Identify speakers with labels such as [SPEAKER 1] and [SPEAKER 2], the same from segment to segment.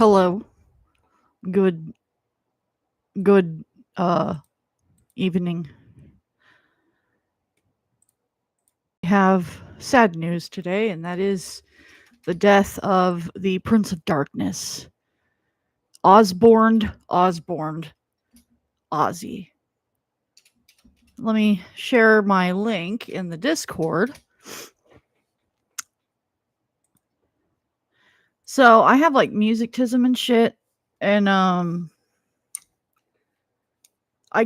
[SPEAKER 1] Hello. Good good evening. We have sad news today, and that is the death of the Prince of Darkness. Osborne Ozzy. Let me share my link in the Discord. So I have like musictism and shit, and I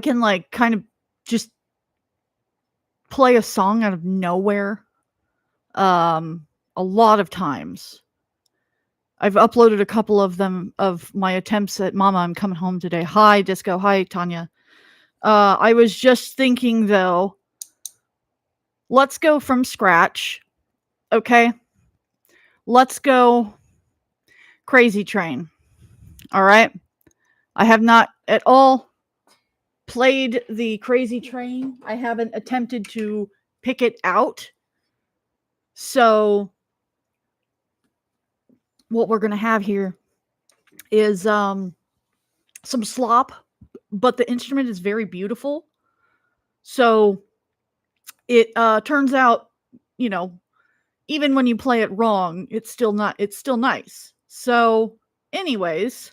[SPEAKER 1] can like kind of just play a song out of nowhere. A lot of times. I've uploaded a couple of them of my attempts at Mama, I'm Coming Home Today. Hi, Disco. Hi, Tanya. I was just thinking though, let's go from scratch. Okay. Let's go Crazy Train. All right. I have not at all played the Crazy Train. I haven't attempted to pick it out. So what we're going to have here is some slop, but the instrument is very beautiful. So it turns out, you know, even when you play it wrong, it's still nice. So, anyways,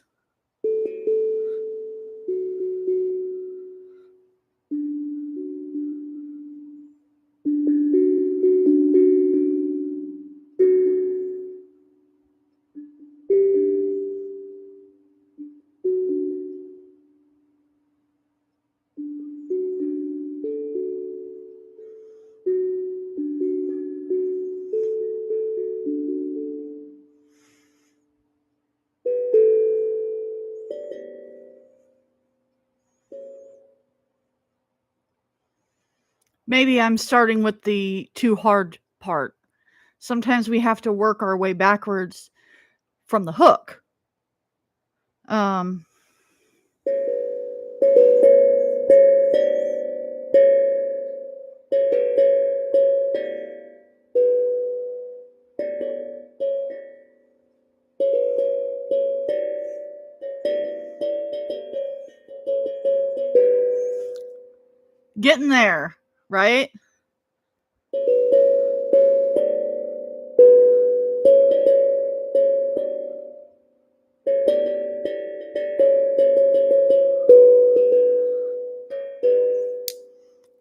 [SPEAKER 1] maybe I'm starting with the too hard part. Sometimes we have to work our way backwards from the hook. Um Getting there, right?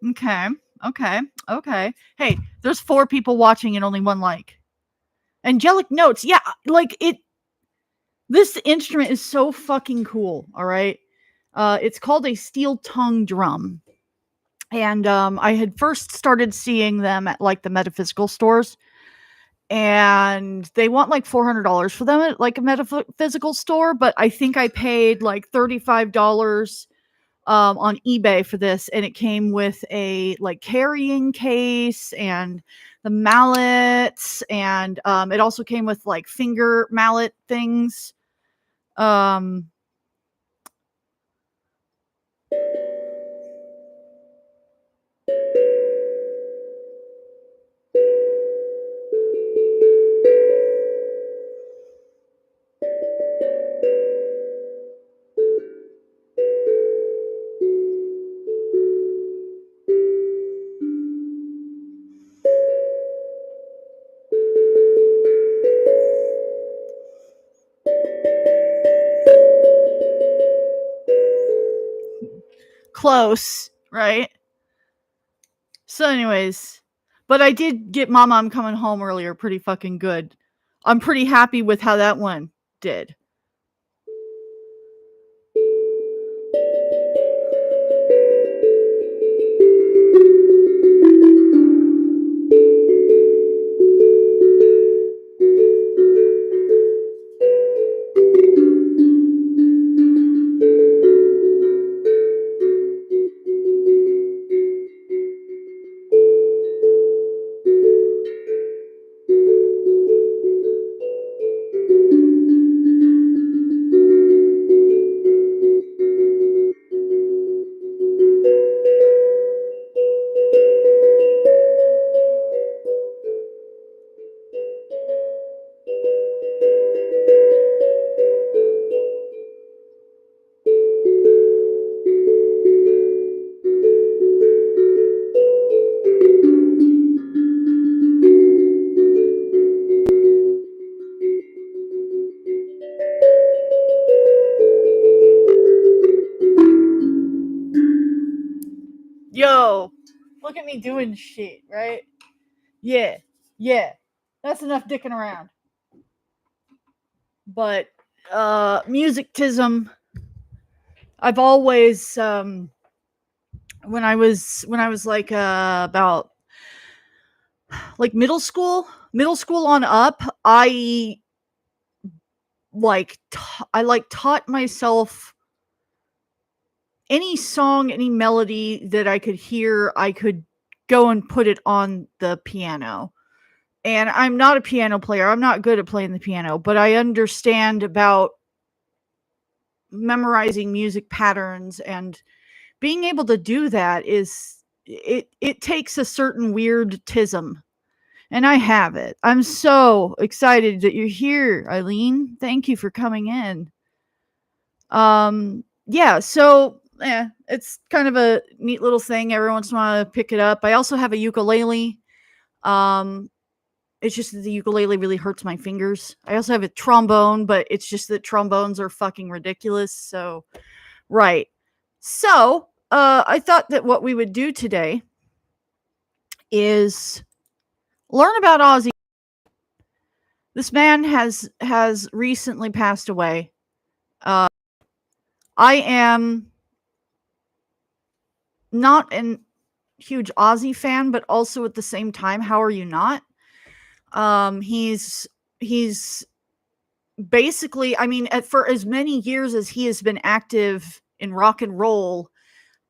[SPEAKER 1] Okay. Okay. Okay. Hey, there's 4 people watching and only 1 like. Angelic Notes. Yeah, like it this instrument is so fucking cool, all right? It's called a steel tongue drum. And I had first started seeing them at like the metaphysical stores, and they want like $400 for them at like a metaphysical store, but I think I paid like $35 on eBay for this, and it came with a like carrying case and the mallets, and it also came with like finger mallet things. Um, Close, right? So, anyways, but I did get Mama, I'm Coming Home earlier pretty fucking good. I'm pretty happy with how that one did. Yo, look at me doing shit, right? Yeah, yeah. That's enough dicking around. But musictism, I've always when I was like about like middle school on up, I taught myself any song, any melody that I could hear, I could go and put it on the piano. And I'm not a piano player. I'm not good at playing the piano, but I understand about memorizing music patterns, and being able to do that is it takes a certain weird tism, and I have it. I'm so excited that you're here, Eileen. Thank you for coming in. Yeah, so yeah, it's kind of a neat little thing. Every once in a while I pick it up. I also have a ukulele. Um, it's just that the ukulele really hurts my fingers. I also have a trombone, but it's just that trombones are fucking ridiculous. So, right. So, I thought that what we would do today is learn about Ozzy. This man has recently passed away. I am not an huge Ozzy fan, but also at the same time, how are you not? He's basically, I mean, for as many years as he has been active in rock and roll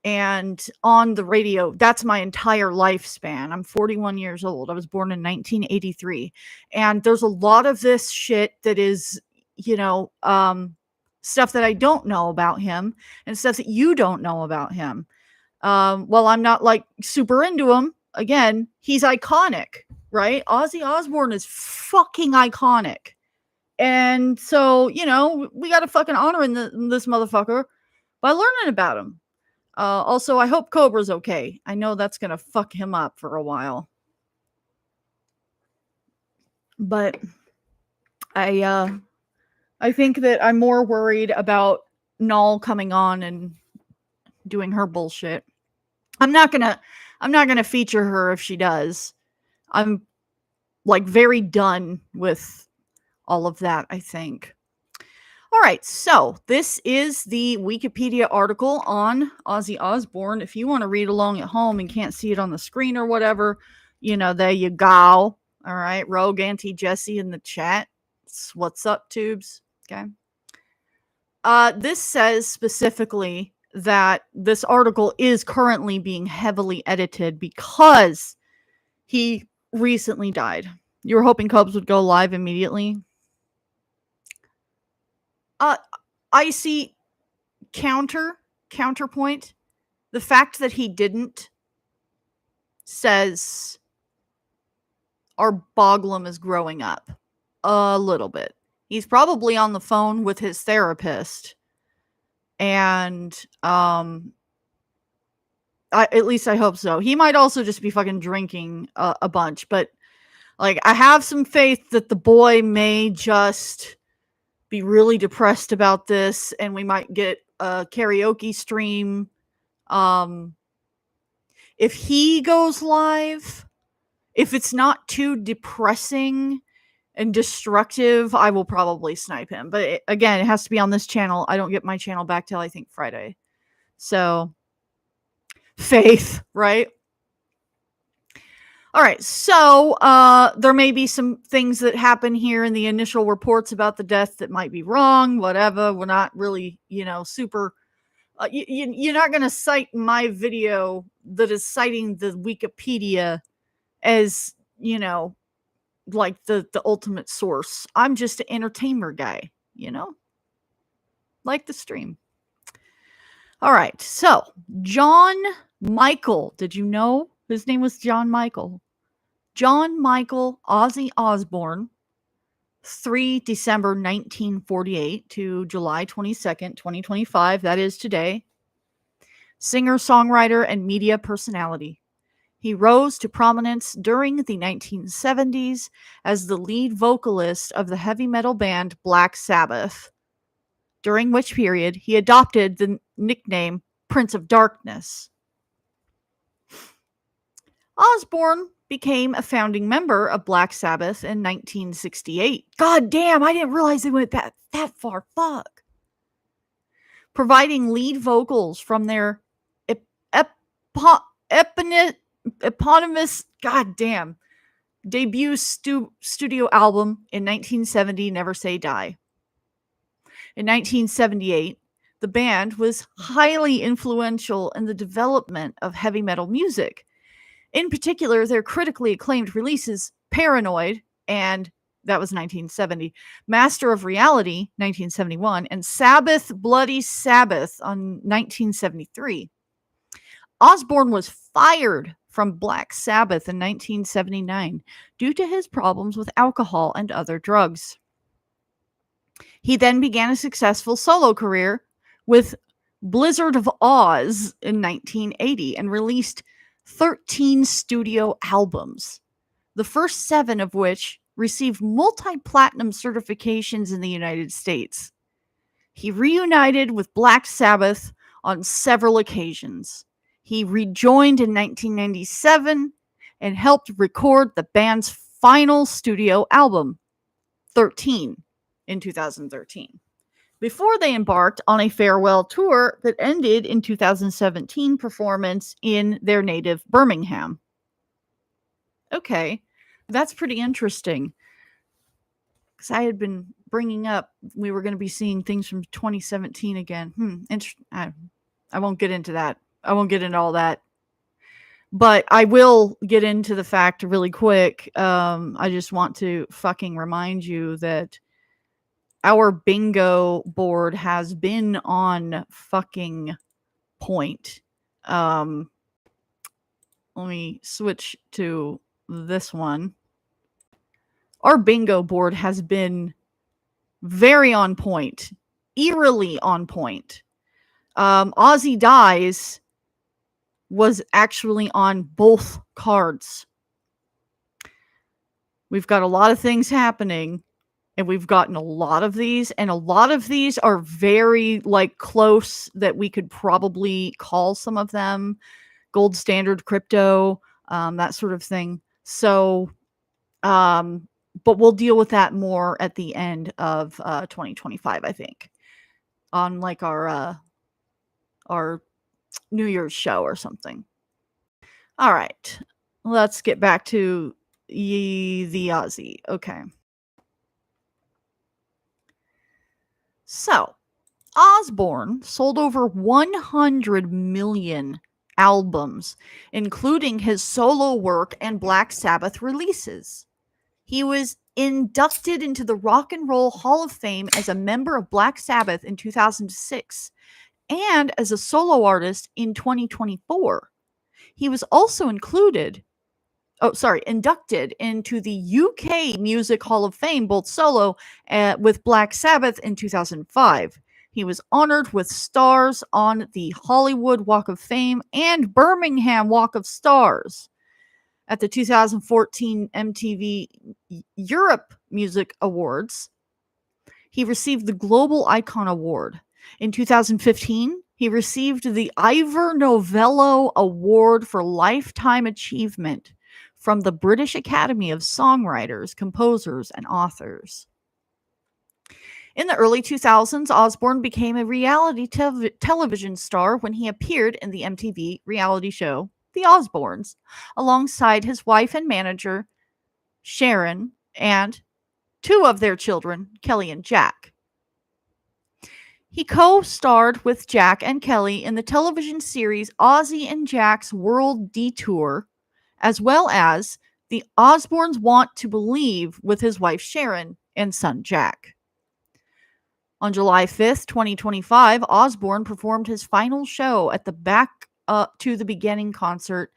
[SPEAKER 1] and on the radio, that's my entire lifespan. I'm 41 years old. I was born in 1983. And there's a lot of this shit that is, you know, stuff that I don't know about him, and stuff that you don't know about him. While I'm not like super into him, again, he's iconic, right? Ozzy Osbourne is fucking iconic. And so, you know, we got to fucking honor this motherfucker by learning about him. Also, I hope Cobra's okay. I know that's going to fuck him up for a while. But I think that I'm more worried about Null coming on and doing her bullshit. I'm not gonna feature her if she does. I'm like very done with all of that, I think. All right, so this is the Wikipedia article on Ozzy Osbourne. If you want to read along at home and can't see it on the screen or whatever, you know, there you go. All right, Rogue Auntie Jesse in the chat. What's up, tubes? Okay. This says specifically that this article is currently being heavily edited because he recently died. You were hoping Cubs would go live immediately? I see counterpoint. The fact that he didn't says our Boglum is growing up a little bit. He's probably on the phone with his therapist, and at least I hope so. He might also just be fucking drinking a bunch, but like I have some faith that the boy may just be really depressed about this, and we might get a karaoke stream. If he goes live, if it's not too depressing and destructive, I will probably snipe him. But again, it has to be on this channel. I don't get my channel back till I think Friday. So, faith, right? All right, so there may be some things that happen here in the initial reports about the death that might be wrong, whatever. We're not really, you know, super... you're not going to cite my video that is citing the Wikipedia as, you know, like the ultimate source. I'm just an entertainer guy, you know? Like the stream. All right, so John Michael. Did you know his name was John Michael? John Michael Ozzy Osbourne, 3 December 1948 to July 22nd, 2025. That is today. Singer, songwriter, and media personality. He rose to prominence during the 1970s as the lead vocalist of the heavy metal band Black Sabbath, during which period he adopted the nickname Prince of Darkness. Osbourne became a founding member of Black Sabbath in 1968. God damn, I didn't realize they went that far. Fuck. Providing lead vocals from their ep- epo- eponymous, goddamn, debut studio album in 1970, Never Say Die. In 1978, the band was highly influential in the development of heavy metal music. In particular, their critically acclaimed releases, Paranoid, and that was 1970, Master of Reality, 1971, and Sabbath Bloody Sabbath on 1973. Osbourne was fired from Black Sabbath in 1979 due to his problems with alcohol and other drugs. He then began a successful solo career with Blizzard of Oz in 1980 and released 13 studio albums, the first 7 of which received multi-platinum certifications in the United States. He reunited with Black Sabbath on several occasions. He rejoined in 1997 and helped record the band's final studio album, 13, in 2013, before they embarked on a farewell tour that ended in 2017 performance in their native Birmingham. Okay, that's pretty interesting. Because I had been bringing up we were going to be seeing things from 2017 again. I won't get into that. I won't get into all that. But I will get into the fact really quick. I just want to fucking remind you that our bingo board has been on fucking point. Let me switch to this one. Our bingo board has been very on point, eerily on point. Ozzy Dies was actually on both cards. We've got a lot of things happening, and we've gotten a lot of these, and a lot of these are very like close that we could probably call some of them gold standard crypto, that sort of thing. So, but we'll deal with that more at the end of 2025, I think, on like our New Year's show or something. All right, let's get back to the Ozzy. Okay. So, Osbourne sold over 100 million albums, including his solo work and Black Sabbath releases. He was inducted into the Rock and Roll Hall of Fame as a member of Black Sabbath in 2006 and as a solo artist in 2024. He was also inducted into the UK Music Hall of Fame, both solo with Black Sabbath in 2005. He was honored with stars on the Hollywood Walk of Fame and Birmingham Walk of Stars. At the 2014 MTV Europe Music Awards, he received the Global Icon Award. In 2015, he received the Ivor Novello Award for Lifetime Achievement from the British Academy of Songwriters, Composers, and Authors. In the early 2000s, Osbourne became a reality television star when he appeared in the MTV reality show The Osbournes, alongside his wife and manager, Sharon, and 2 of their children, Kelly and Jack. He co-starred with Jack and Kelly in the television series Ozzy and Jack's World Detour, as well as The Osbournes Want to Believe with his wife Sharon and son Jack. On July 5th, 2025, Osbourne performed his final show at the Back to the Beginning concert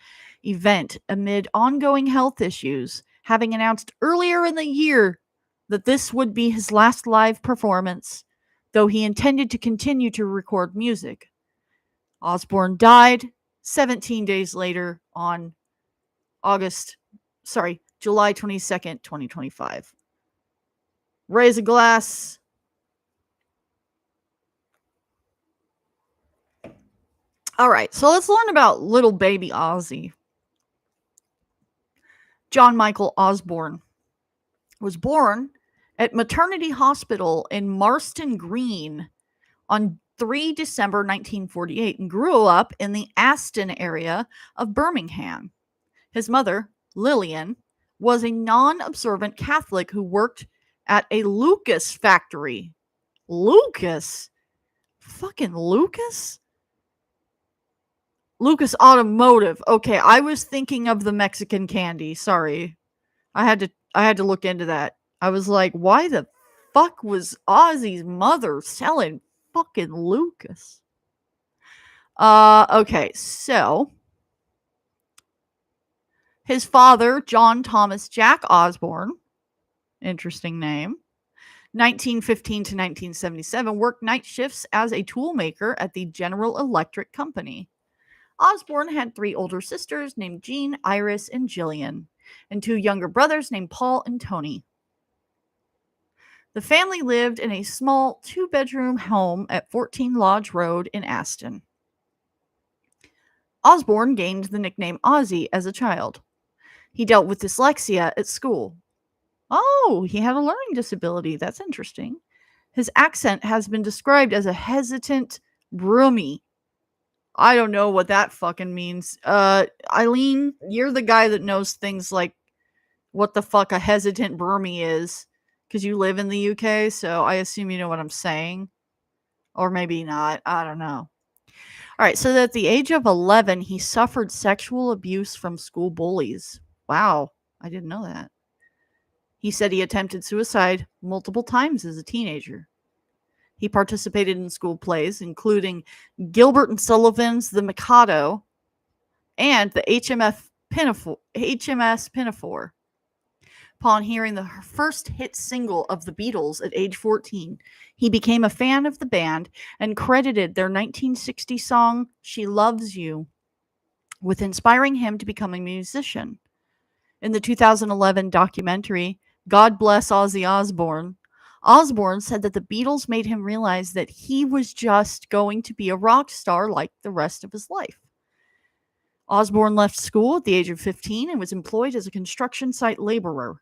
[SPEAKER 1] event amid ongoing health issues, having announced earlier in the year that this would be his last live performance, though he intended to continue to record music. Osbourne died 17 days later on July 22nd, 2025. Raise a glass. All right, so let's learn about little baby Ozzy. John Michael Osborne was born at Maternity Hospital in Marston Green on 3 December 1948 and grew up in the Aston area of Birmingham. His mother, Lillian, was a non-observant Catholic who worked at a Lucas factory. Lucas? Fucking Lucas? Lucas Automotive. Okay, I was thinking of the Mexican candy. Sorry. I had to look into that. I was like, why the fuck was Ozzy's mother selling fucking Lucas? Okay, so his father, John Thomas Jack Osborne, interesting name, 1915 to 1977, worked night shifts as a toolmaker at the General Electric Company. Osborne had 3 older sisters named Jean, Iris, and Jillian, and 2 younger brothers named Paul and Tony. The family lived in a small 2-bedroom home at 14 Lodge Road in Aston. Osborne gained the nickname Ozzy as a child. He dealt with dyslexia at school. Oh, he had a learning disability. That's interesting. His accent has been described as a hesitant brummy. I don't know what that fucking means. Eileen, you're the guy that knows things like what the fuck a hesitant brummy is, because you live in the UK, so I assume you know what I'm saying. Or maybe not. I don't know. All right, so at the age of 11, he suffered sexual abuse from school bullies. Wow, I didn't know that. He said he attempted suicide multiple times as a teenager. He participated in school plays, including Gilbert and Sullivan's The Mikado and the HMS Pinafore. Upon hearing the first hit single of the Beatles at age 14, he became a fan of the band and credited their 1960 song, She Loves You, with inspiring him to become a musician. In the 2011 documentary, God Bless Ozzy Osbourne, Osbourne said that the Beatles made him realize that he was just going to be a rock star like the rest of his life. Osbourne left school at the age of 15 and was employed as a construction site laborer,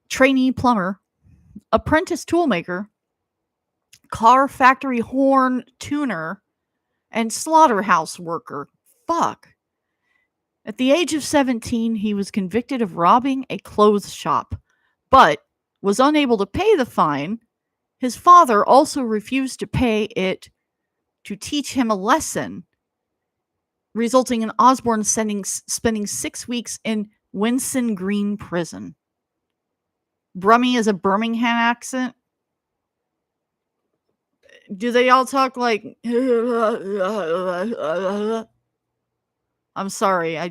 [SPEAKER 1] trainee plumber, apprentice toolmaker, car factory horn tuner, and slaughterhouse worker. Fuck. At the age of 17, he was convicted of robbing a clothes shop, but was unable to pay the fine. His father also refused to pay it to teach him a lesson, resulting in Osbourne spending 6 weeks in Winson Green prison. Brummy is a Birmingham accent. Do they all talk like... I'm sorry, I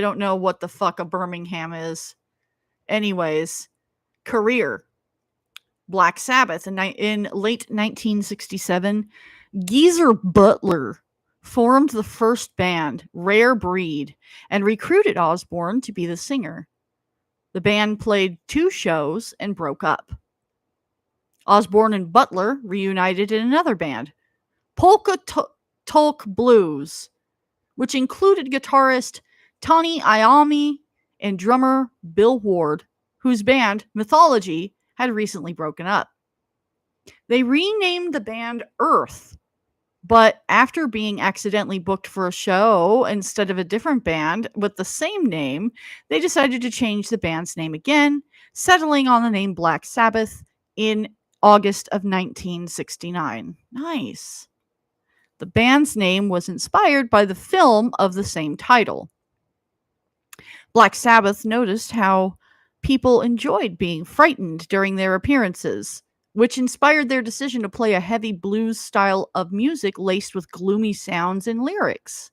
[SPEAKER 1] don't know what the fuck a Birmingham is. Anyways, career. Black Sabbath. In late 1967, Geezer Butler formed the first band, Rare Breed, and recruited Osborne to be the singer. The band played 2 shows and broke up. Osborne and Butler reunited in another band, Polka Tulk Blues, which included guitarist Tony Iommi and drummer Bill Ward, whose band, Mythology, had recently broken up. They renamed the band Earth, but after being accidentally booked for a show instead of a different band with the same name, they decided to change the band's name again, settling on the name Black Sabbath in August of 1969. Nice. The band's name was inspired by the film of the same title. Black Sabbath noticed how people enjoyed being frightened during their appearances, which inspired their decision to play a heavy blues style of music laced with gloomy sounds and lyrics.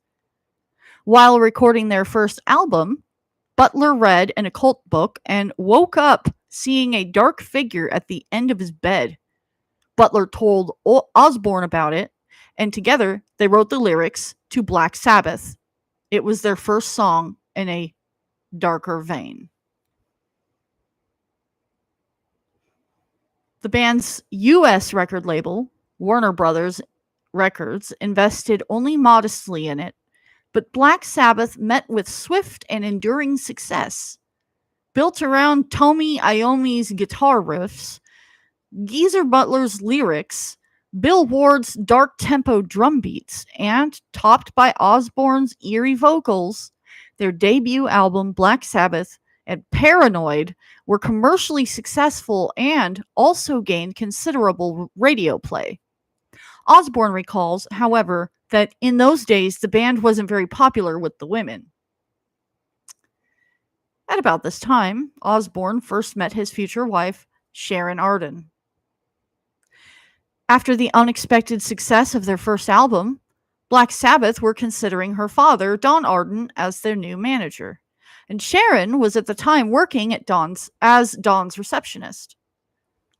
[SPEAKER 1] While recording their first album, Butler read an occult book and woke up seeing a dark figure at the end of his bed. Butler told Osborne about it, and together they wrote the lyrics to Black Sabbath. It was their first song in a darker vein. The band's U.S. record label, Warner Brothers Records, invested only modestly in it, But Black Sabbath met with swift and enduring success. Built around Tommy Iommi's guitar riffs, Geezer Butler's lyrics, Bill Ward's dark tempo drum beats, and topped by Osbourne's eerie vocals, their debut album Black Sabbath and Paranoid were commercially successful and also gained considerable radio play. Osbourne recalls, however, that in those days the band wasn't very popular with the women. At about this time, Osbourne first met his future wife, Sharon Arden. After the unexpected success of their first album, Black Sabbath were considering her father, Don Arden, as their new manager. And Sharon was at the time working at Don's receptionist.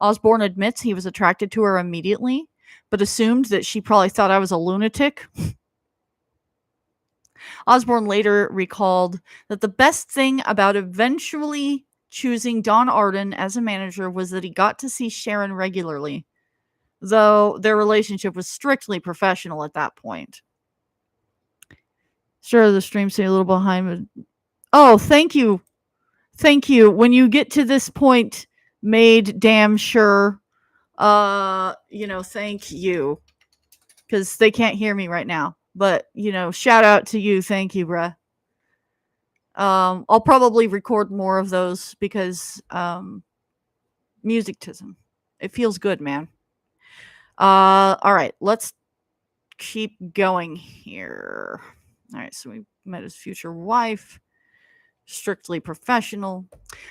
[SPEAKER 1] Osbourne admits he was attracted to her immediately, but assumed that she probably thought I was a lunatic. Osbourne later recalled that the best thing about eventually choosing Don Arden as a manager was that he got to see Sharon regularly, though their relationship was strictly professional at that point. Sure, the stream stay a little behind. Oh, thank you. Thank you. When you get to this point, made damn sure, thank you. Because they can't hear me right now. But, shout out to you. Thank you, bruh. I'll probably record more of those because musictism. It feels good, man. All right, let's keep going here. All right, so we met his future wife. Strictly professional.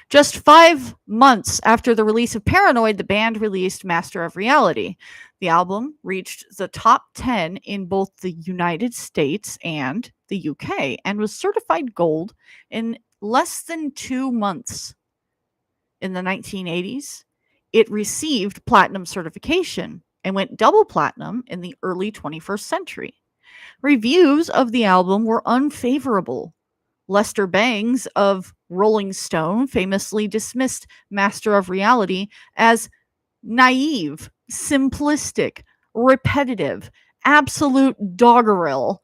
[SPEAKER 1] Just 5 months after the release of Paranoid, the band released Master of Reality. The album reached the top 10 in both the United States and the UK and was certified gold in less than 2 months. In the 1980s, it received platinum certification and went double platinum in the early 21st century. Reviews of the album were unfavorable. Lester Bangs of Rolling Stone famously dismissed Master of Reality as naive, simplistic, repetitive, absolute doggerel,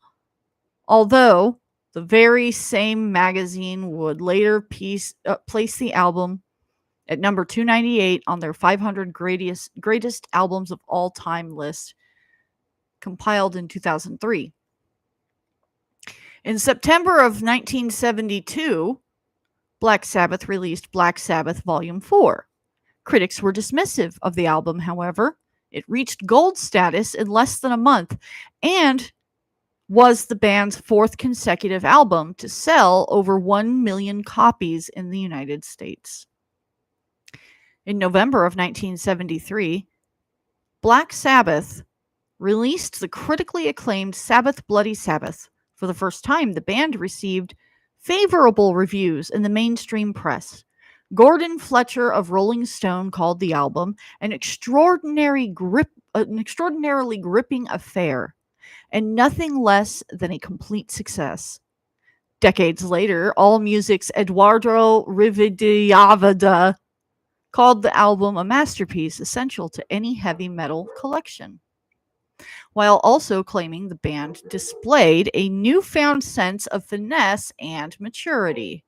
[SPEAKER 1] although the very same magazine would later place the album at number 298 on their 500 greatest albums of all time list, compiled in 2003. In September of 1972, Black Sabbath released Black Sabbath Volume 4. Critics were dismissive of the album, however. It reached gold status in less than a month and was the band's 4th consecutive album to sell over 1 million copies in the United States. In November of 1973, Black Sabbath released the critically acclaimed Sabbath Bloody Sabbath. For the first time, the band received favorable reviews in the mainstream press. Gordon Fletcher of Rolling Stone called the album an extraordinarily gripping affair, and nothing less than a complete success. Decades later, AllMusic's Eduardo Rivadavia called the album a masterpiece essential to any heavy metal collection, while also claiming the band displayed a newfound sense of finesse and maturity.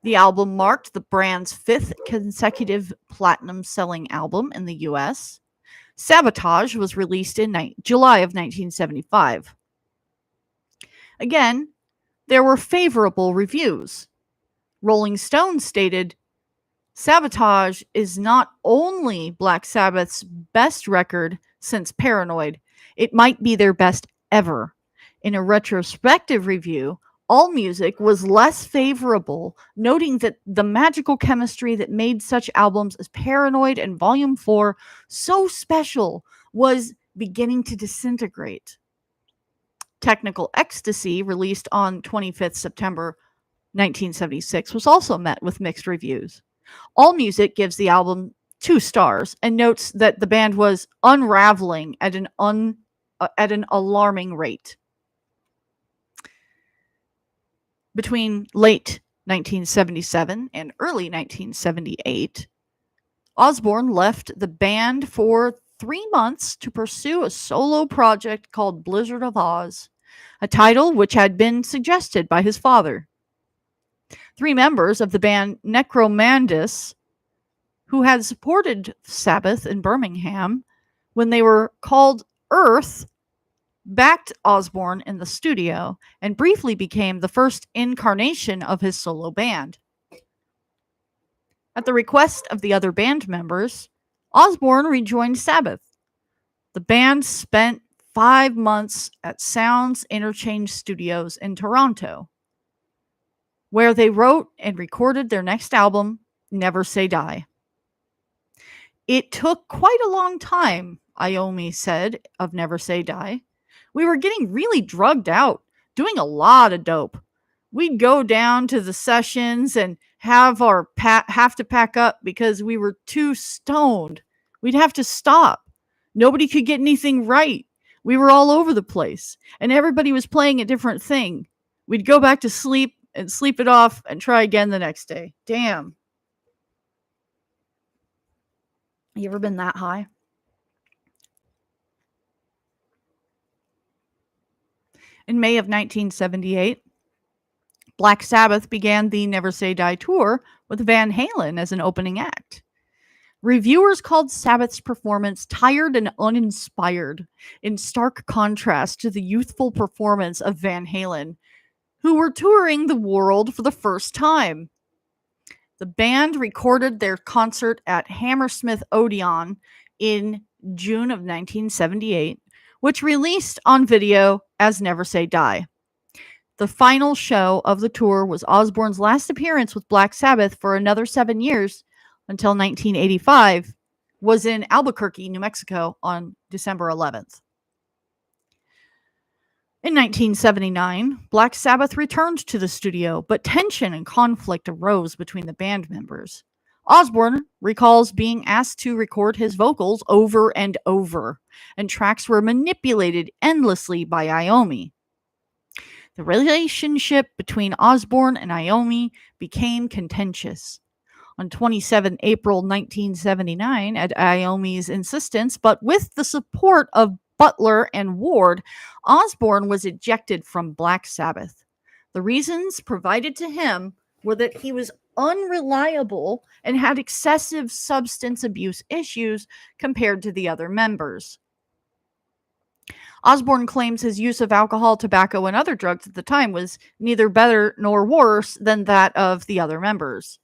[SPEAKER 1] The album marked the band's 5th consecutive platinum-selling album in the US. Sabotage was released in July of 1975. Again, there were favorable reviews. Rolling Stone stated, "Sabotage is not only Black Sabbath's best record since Paranoid, it might be their best ever." In a retrospective review, AllMusic was less favorable, noting that the magical chemistry that made such albums as Paranoid and Volume 4 so special was beginning to disintegrate. Technical Ecstasy, released on 25th September 1976, was also met with mixed reviews. AllMusic gives the album 2 stars and notes that the band was unraveling at an alarming rate. Between late 1977 and early 1978, Osbourne left the band for 3 months to pursue a solo project called Blizzard of Oz. a title which had been suggested by his father. 3 members of the band Necromandus, who had supported Sabbath in Birmingham when they were called Earth, backed Osbourne in the studio and briefly became the first incarnation of his solo band. At the request of the other band members, Osbourne rejoined Sabbath. The band spent 5 months at Sounds Interchange Studios in Toronto, where they wrote and recorded their next album, Never Say Die. It took quite a long time, Iommi said of Never Say Die. We were getting really drugged out, doing a lot of dope. We'd go down to the sessions and have to pack up because we were too stoned. We'd have to stop. Nobody could get anything right. We were all over the place, and everybody was playing a different thing. We'd go back to sleep and sleep it off and try again the next day. Damn. You ever been that high? In May of 1978, Black Sabbath began the Never Say Die tour with Van Halen as an opening act. Reviewers called Sabbath's performance tired and uninspired, in stark contrast to the youthful performance of Van Halen, who were touring the world for the first time. The band recorded their concert at Hammersmith Odeon in June of 1978, which released on video as Never Say Die. The final show of the tour was Osbourne's last appearance with Black Sabbath for another 7 years, until 1985, was in Albuquerque, New Mexico on December 11th. In 1979, Black Sabbath returned to the studio, but tension and conflict arose between the band members. Osbourne recalls being asked to record his vocals over and over, and tracks were manipulated endlessly by Iommi. The relationship between Osbourne and Iommi became contentious. On 27 April 1979, at Iommi's insistence, but with the support of Butler and Ward, Osbourne was ejected from Black Sabbath. The reasons provided to him were that he was unreliable and had excessive substance abuse issues compared to the other members. Osbourne claims his use of alcohol, tobacco, and other drugs at the time was neither better nor worse than that of the other members.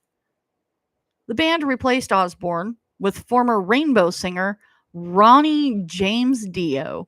[SPEAKER 1] The band replaced Osbourne with former Rainbow singer Ronnie James Dio.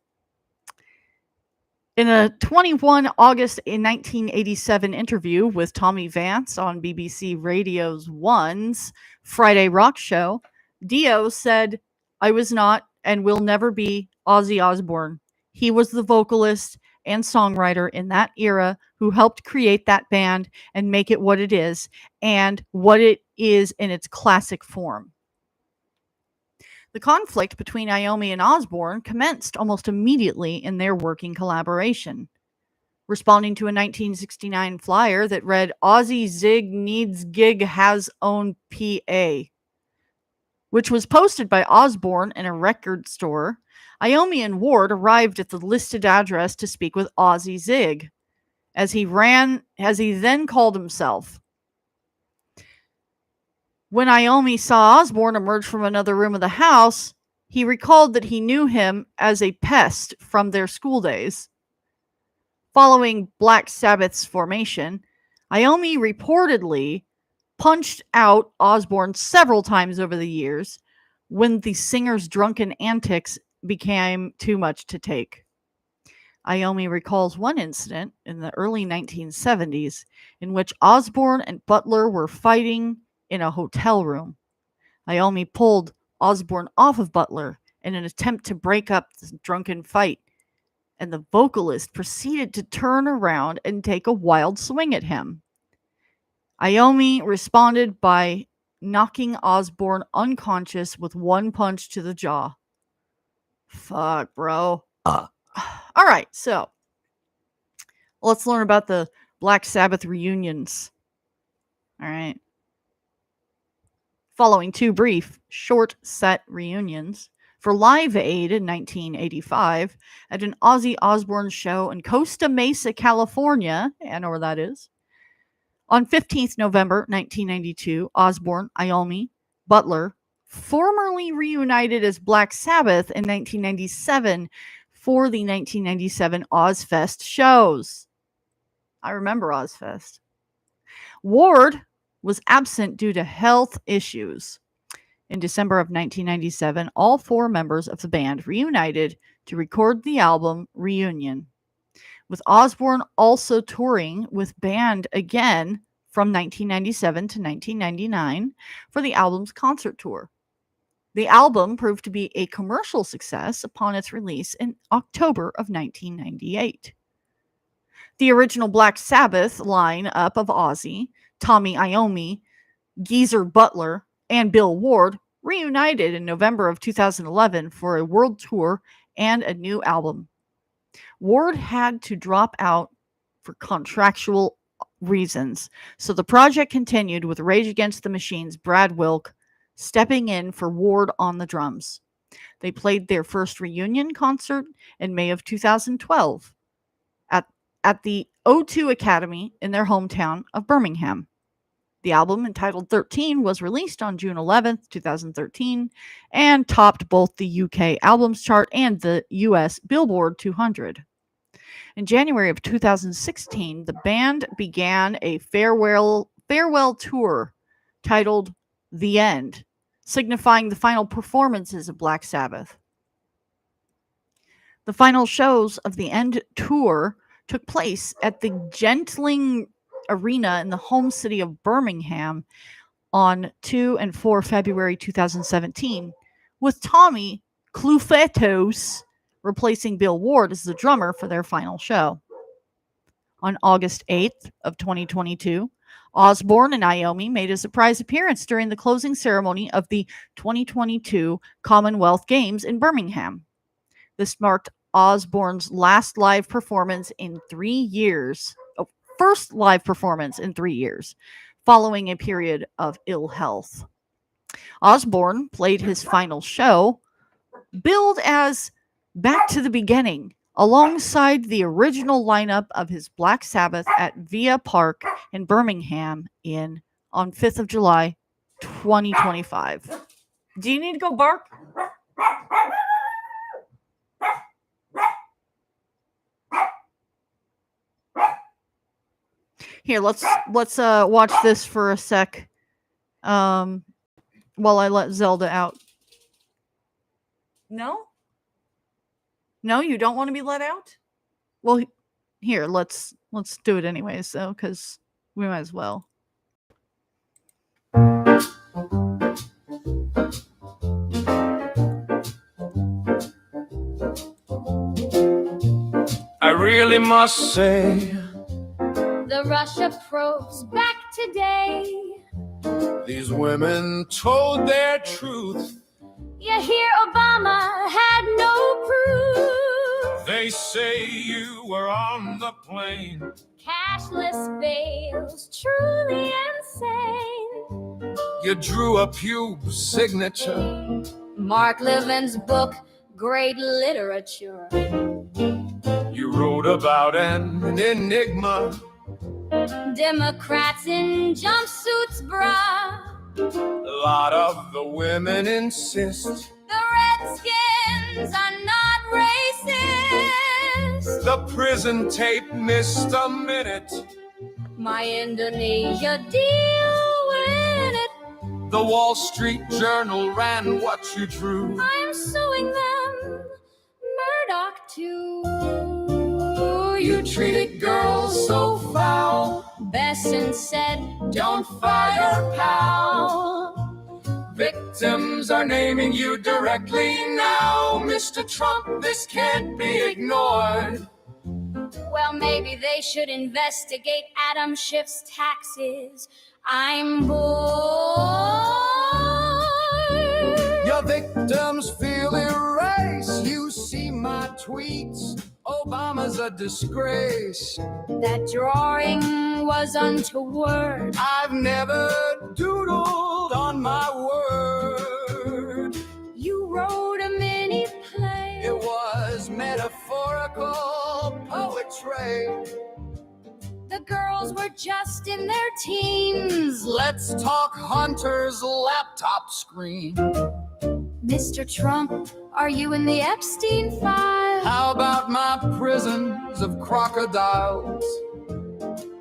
[SPEAKER 1] In a 21 August 1987 interview with Tommy Vance on BBC Radio's One's Friday Rock Show, Dio said, "I was not and will never be Ozzy Osbourne. He was the vocalist and songwriter in that era who helped create that band and make it what it is, and what it is in its classic form." The conflict between Iommi and Osbourne commenced almost immediately in their working collaboration. Responding to a 1969 flyer that read, "Ozzy Zig needs gig has own PA," which was posted by Osbourne in a record store, Iommi and Ward arrived at the listed address to speak with Ozzy Zig, as he then called himself. When Iommi saw Osbourne emerge from another room of the house, he recalled that he knew him as a pest from their school days. Following Black Sabbath's formation, Iommi reportedly punched out Osbourne several times over the years when the singer's drunken antics became too much to take. Iommi recalls one incident in the early 1970s in which Osbourne and Butler were fighting in a hotel room. Iommi pulled Osbourne off of Butler in an attempt to break up the drunken fight, and the vocalist proceeded to turn around and take a wild swing at him. Iommi responded by knocking Osbourne unconscious with one punch to the jaw. Fuck, bro. All right, so let's learn about the Black Sabbath reunions. All right. Following two brief, short set reunions for Live Aid in 1985 at an Ozzy Osbourne show in Costa Mesa, California. I know where that is. On 15th November 1992, Osbourne, Iommi, Butler, formerly reunited as Black Sabbath in 1997 for the 1997 Ozfest shows. I remember Ozfest. Ward was absent due to health issues. In December of 1997, all 4 members of the band reunited to record the album Reunion, with Osbourne also touring with band again from 1997 to 1999 for the album's concert tour. The album proved to be a commercial success upon its release in October of 1998. The original Black Sabbath line-up of Ozzy, Tommy Iommi, Geezer Butler, and Bill Ward reunited in November of 2011 for a world tour and a new album. Ward had to drop out for contractual reasons, so the project continued with Rage Against the Machine's Brad Wilk stepping in for Ward on the drums. They played their first reunion concert in May of 2012 at the O2 Academy in their hometown of Birmingham. The album, entitled 13, was released on June 11th, 2013, and topped both the UK Albums Chart and the US Billboard 200. In January of 2016, the band began a farewell tour titled The End, signifying the final performances of Black Sabbath. The final shows of the End tour took place at the Gentling Arena in the home city of Birmingham on 2 and 4 February 2017, with Tommy Clufetos replacing Bill Ward as the drummer for their final show. On August 8th of 2022, Osbourne and Iommi made a surprise appearance during the closing ceremony of the 2022 Commonwealth Games in Birmingham. This marked Osbourne's last live performance in 3 years. First live performance in 3 years, following a period of ill health. Osbourne played his final show, billed as Back to the Beginning, alongside the original lineup of his Black Sabbath at Via Park in Birmingham on 5th of July, 2025. Do you need to go bark? Here, let's watch this for a sec, while I let Zelda out. No, you don't want to be let out? Well, here, let's do it anyways, though, because we might as well.
[SPEAKER 2] I really must say,
[SPEAKER 3] the Russia probes back today.
[SPEAKER 2] These women told their truth.
[SPEAKER 3] You hear Obama had no proof.
[SPEAKER 2] They say you were on the plane.
[SPEAKER 3] Cashless fails, truly insane.
[SPEAKER 2] You drew a pube signature.
[SPEAKER 3] Mark Levin's book, great literature.
[SPEAKER 2] You wrote about an enigma.
[SPEAKER 3] Democrats in jumpsuits, brah.
[SPEAKER 2] A lot of the women insist
[SPEAKER 3] the Redskins are not racist.
[SPEAKER 2] the prison tape missed a minute.
[SPEAKER 3] My Indonesia deal with it.
[SPEAKER 2] The Wall Street Journal ran what you drew.
[SPEAKER 3] I'm suing them, Murdoch too.
[SPEAKER 2] You treated girls so foul.
[SPEAKER 3] Besson said,
[SPEAKER 2] Don't fire, pal. Victims are naming you directly now. Mr. Trump, this can't be ignored.
[SPEAKER 3] well, maybe they should investigate Adam Schiff's taxes. I'm bored.
[SPEAKER 2] Your victims feel erased. You see my tweets. Obama's a disgrace.
[SPEAKER 3] That drawing was untoward.
[SPEAKER 2] I've never doodled on my word.
[SPEAKER 3] You wrote a
[SPEAKER 2] portray.
[SPEAKER 3] The girls were just in their teens.
[SPEAKER 2] Let's talk Hunter's laptop screen.
[SPEAKER 3] Mr. Trump, are you in the Epstein file?
[SPEAKER 2] How about my prisons of crocodiles?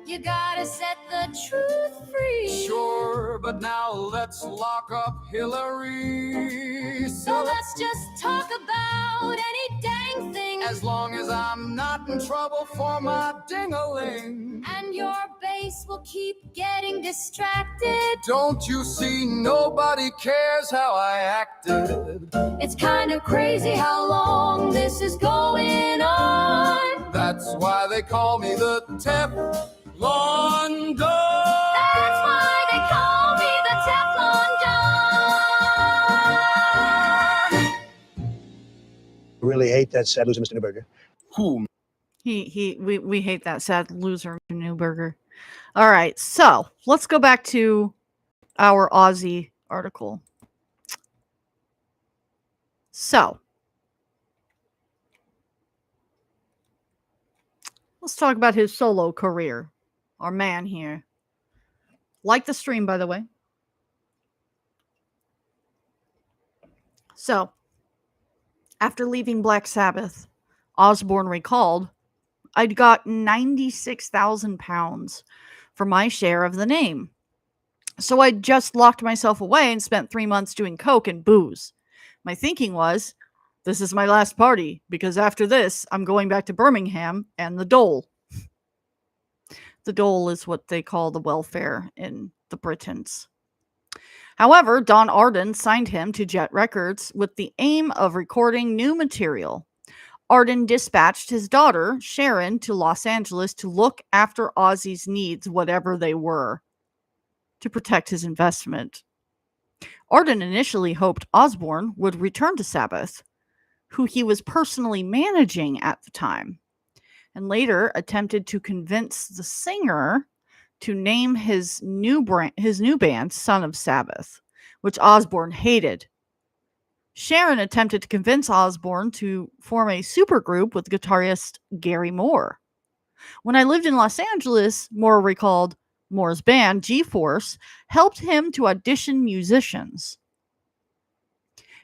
[SPEAKER 3] You gotta set the truth free.
[SPEAKER 2] Sure, but now let's lock up Hillary.
[SPEAKER 3] So let's just talk about any dang thing.
[SPEAKER 2] As long as I'm not in trouble for my ding-a-ling.
[SPEAKER 3] And your base will keep getting distracted.
[SPEAKER 2] Don't you see, nobody cares how I acted.
[SPEAKER 3] It's kind of crazy how long this is going on.
[SPEAKER 2] That's why they call me the Teflon Don.
[SPEAKER 3] That's why they call me the Teflon Don.
[SPEAKER 4] Really hate that sad loser, Mr. Newberger.
[SPEAKER 2] Who?
[SPEAKER 1] We hate that sad loser, Mr. Newberger. All right, so let's go back to our Ozzy article. So let's talk about his solo career. Our man here. Like the stream, by the way. So, after leaving Black Sabbath, Osbourne recalled, I'd got 96,000 pounds for my share of the name. So I just locked myself away and spent 3 months doing coke and booze. My thinking was, this is my last party, because after this, I'm going back to Birmingham and the dole. The dole is what they call the welfare in the Britons. However, Don Arden signed him to Jet Records with the aim of recording new material. Arden dispatched his daughter, Sharon, to Los Angeles to look after Ozzy's needs, whatever they were, to protect his investment. Arden initially hoped Osbourne would return to Sabbath, who he was personally managing at the time, and later attempted to convince the singer to name his new band Son of Sabbath, which Osbourne hated. Sharon attempted to convince Osbourne to form a supergroup with guitarist Gary Moore. When I lived in Los Angeles, Moore recalled, Moore's band, G-Force, helped him to audition musicians.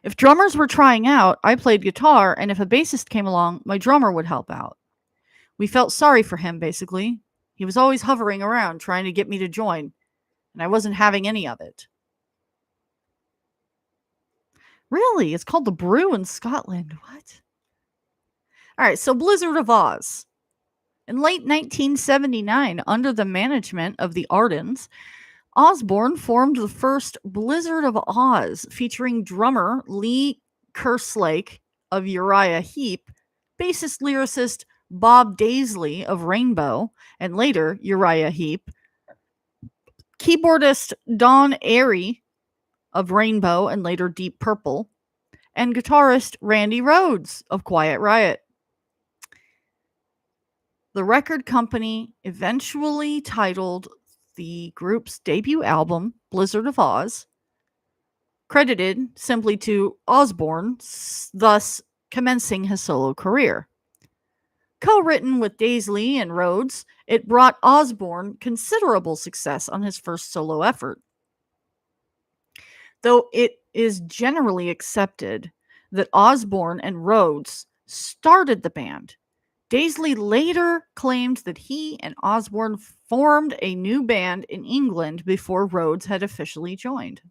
[SPEAKER 1] If drummers were trying out, I played guitar, and if a bassist came along, my drummer would help out. We felt sorry for him, basically. He was always hovering around trying to get me to join, and I wasn't having any of it. Really? It's called The Brew in Scotland. What? All right, so Blizzard of Oz. In late 1979, under the management of the Ardens, Osbourne formed the first Blizzard of Oz, featuring drummer Lee Kerslake of Uriah Heep, bassist lyricist Bob Daisley of Rainbow, and later Uriah Heep, keyboardist Don Airey of Rainbow and later Deep Purple, and guitarist Randy Rhoads of Quiet Riot. The record company eventually titled the group's debut album, Blizzard of Oz, credited simply to Osbourne, thus commencing his solo career. Co-written with Daisley and Rhoads, it brought Osbourne considerable success on his first solo effort. Though it is generally accepted that Osbourne and Rhoads started the band, Daisley later claimed that he and Osbourne formed a new band in England before Rhoads had officially joined.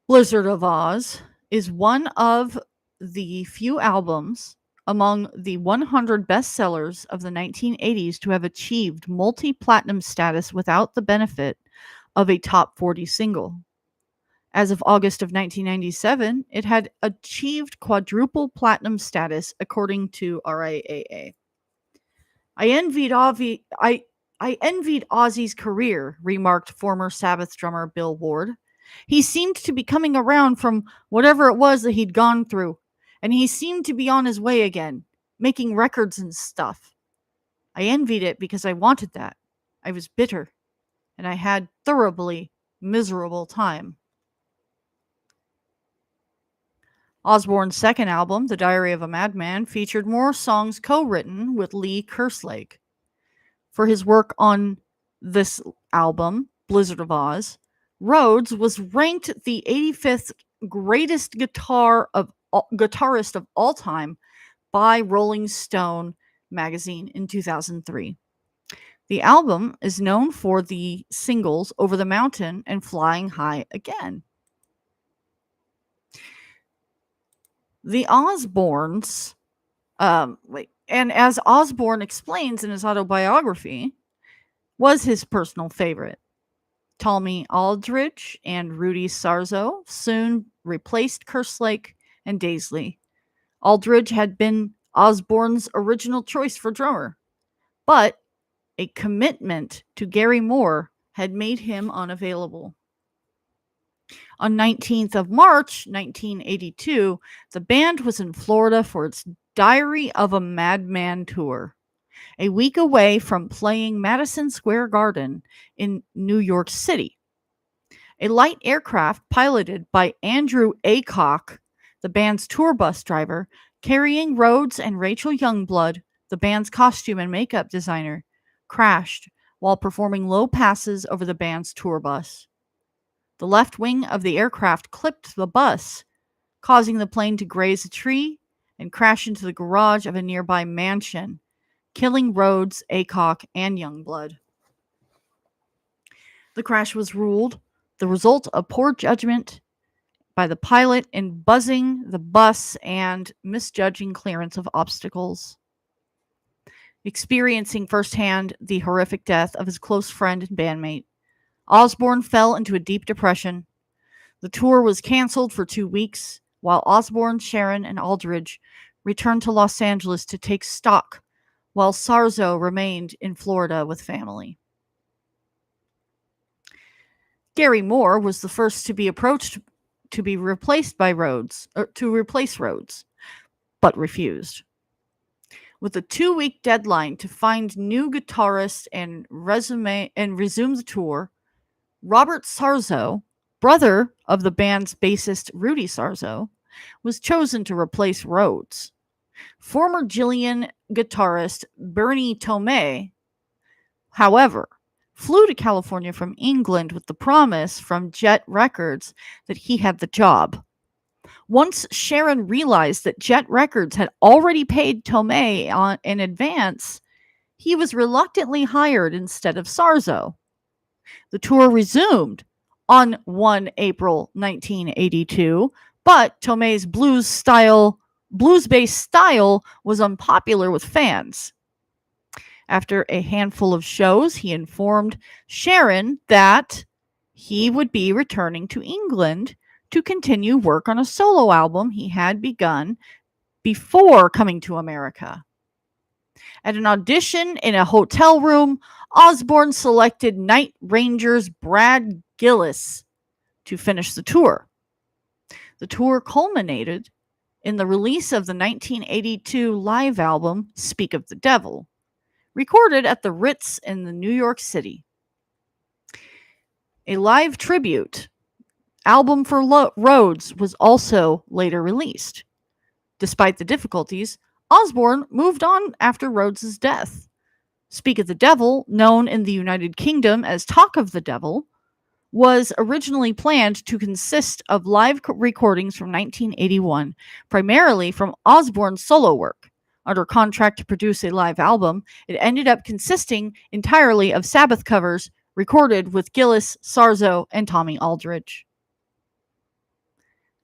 [SPEAKER 1] Blizzard of Oz is one of the few albums among the 100 bestsellers of the 1980s to have achieved multi-platinum status without the benefit of a top 40 single. As of August of 1997, it had achieved quadruple platinum status according to RIAA. I envied Ozzy's career, remarked former Sabbath drummer Bill Ward. He seemed to be coming around from whatever it was that he'd gone through, and he seemed to be on his way again, making records and stuff. I envied it because I wanted that. I was bitter, and I had thoroughly miserable time. Osborne's second album, The Diary of a Madman, featured more songs co-written with Lee Kerslake. For his work on this album, Blizzard of Oz, Rhodes was ranked the 85th greatest guitarist of all time by Rolling Stone magazine in 2003. The album is known for the singles Over the Mountain and Flying High Again. The Osbournes, and as Osbourne explains in his autobiography, was his personal favorite. Tommy Aldridge and Rudy Sarzo soon replaced Kerslake and Daisley. Aldridge had been Osbourne's original choice for drummer, but a commitment to Gary Moore had made him unavailable. On 19th of March, 1982, the band was in Florida for its Diary of a Madman tour, a week away from playing Madison Square Garden in New York City. A light aircraft piloted by Andrew Aycock, the band's tour bus driver, carrying Rhodes and Rachel Youngblood, the band's costume and makeup designer, crashed while performing low passes over the band's tour bus. The left wing of the aircraft clipped the bus, causing the plane to graze a tree and crash into the garage of a nearby mansion, killing Rhodes, Aycock, and Youngblood. The crash was ruled the result of poor judgment by the pilot in buzzing the bus and misjudging clearance of obstacles. Experiencing firsthand the horrific death of his close friend and bandmate, Osborne fell into a deep depression. The tour was canceled for 2 weeks, while Osborne, Sharon, and Aldridge returned to Los Angeles to take stock, while Sarzo remained in Florida with family. Gary Moore was the first to be approached to be replaced by Rhodes, to replace Rhodes, but refused. With a 2-week deadline to find new guitarists and resume the tour, Robert Sarzo, brother of the band's bassist Rudy Sarzo, was chosen to replace Rhodes. Former Jillian guitarist Bernie Tomei, however, flew to California from England with the promise from Jet Records that he had the job. Once Sharon realized that Jet Records had already paid Tomei in advance, he was reluctantly hired instead of Sarzo. The tour resumed on 1 April 1982, but Tomei's blues-based style was unpopular with fans. After a handful of shows, he informed Sharon that he would be returning to England to continue work on a solo album he had begun before coming to America. At an audition in a hotel room, Osborne selected Night Rangers' Brad Gillis to finish the tour. The tour culminated in the release of the 1982 live album Speak of the Devil, recorded at the Ritz in New York City. A live tribute album for Rhodes was also later released. Despite the difficulties, Osborne moved on after Rhodes' death. Speak of the Devil, known in the United Kingdom as Talk of the Devil, was originally planned to consist of live recordings from 1981, primarily from Osborne's solo work. Under contract to produce a live album, it ended up consisting entirely of Sabbath covers recorded with Gillis, Sarzo, and Tommy Aldridge.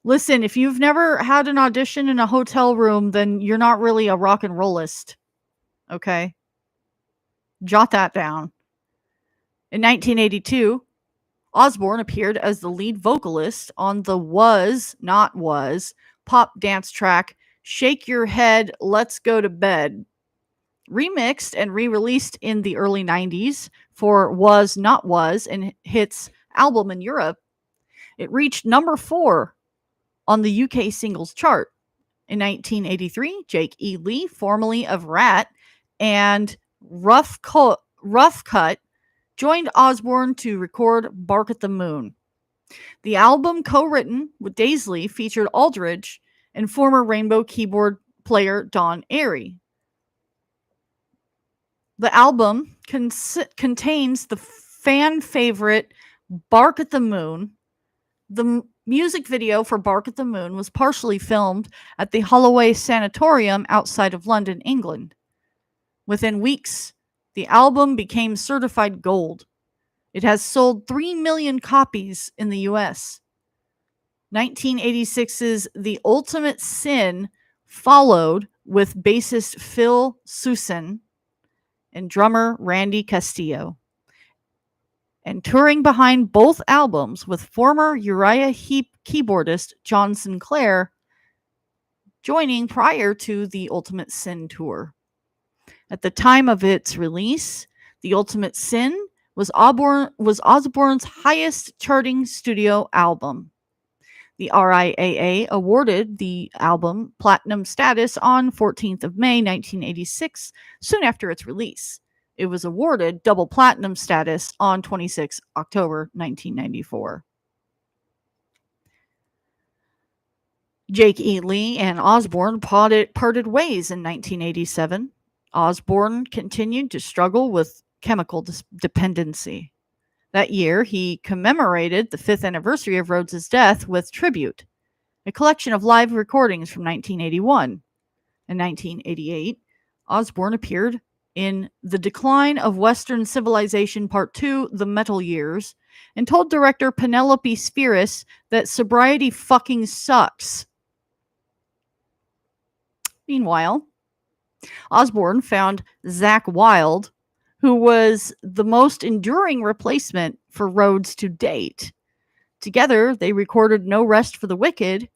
[SPEAKER 1] Listen, if you've never had an audition in a hotel room, then you're not really a rock and rollist. Okay? Jot that down. In 1982, Osborne appeared as the lead vocalist on the Was Not Was pop dance track Shake Your Head, Let's Go to Bed. Remixed and re-released in the early 90s for Was Not Was and Hits album in Europe, it reached number 4 on the UK singles chart. In 1983, Jake E. Lee, formerly of Rat, and Rough Cut joined Osborne to record Bark at the Moon. The album, co-written with Daisley, featured Aldridge and former Rainbow keyboard player Don Airey. The album contains the fan favorite Bark at the Moon. The music video for Bark at the Moon was partially filmed at the Holloway Sanatorium outside of London, England. Within weeks, the album became certified gold. It has sold 3 million copies in the US. 1986's The Ultimate Sin followed with bassist Phil Soussan and drummer Randy Castillo. And touring behind both albums with former Uriah Heep keyboardist John Sinclair, joining prior to the Ultimate Sin tour. At the time of its release, The Ultimate Sin was Osbourne's highest charting studio album. The RIAA awarded the album platinum status on 14th of May 1986, soon after its release. It was awarded double platinum status on 26 October 1994. Jake E. Lee and Osbourne parted ways in 1987. Osbourne continued to struggle with chemical dependency. That year, he commemorated the 5th anniversary of Rhodes' death with Tribute, a collection of live recordings from 1981. In 1988, Osbourne appeared in The Decline of Western Civilization Part 2, The Metal Years, and told director Penelope Spheris that sobriety fucking sucks. Meanwhile, Osbourne found Zakk Wylde, who was the most enduring replacement for Rhodes to date. Together, they recorded No Rest for the Wicked,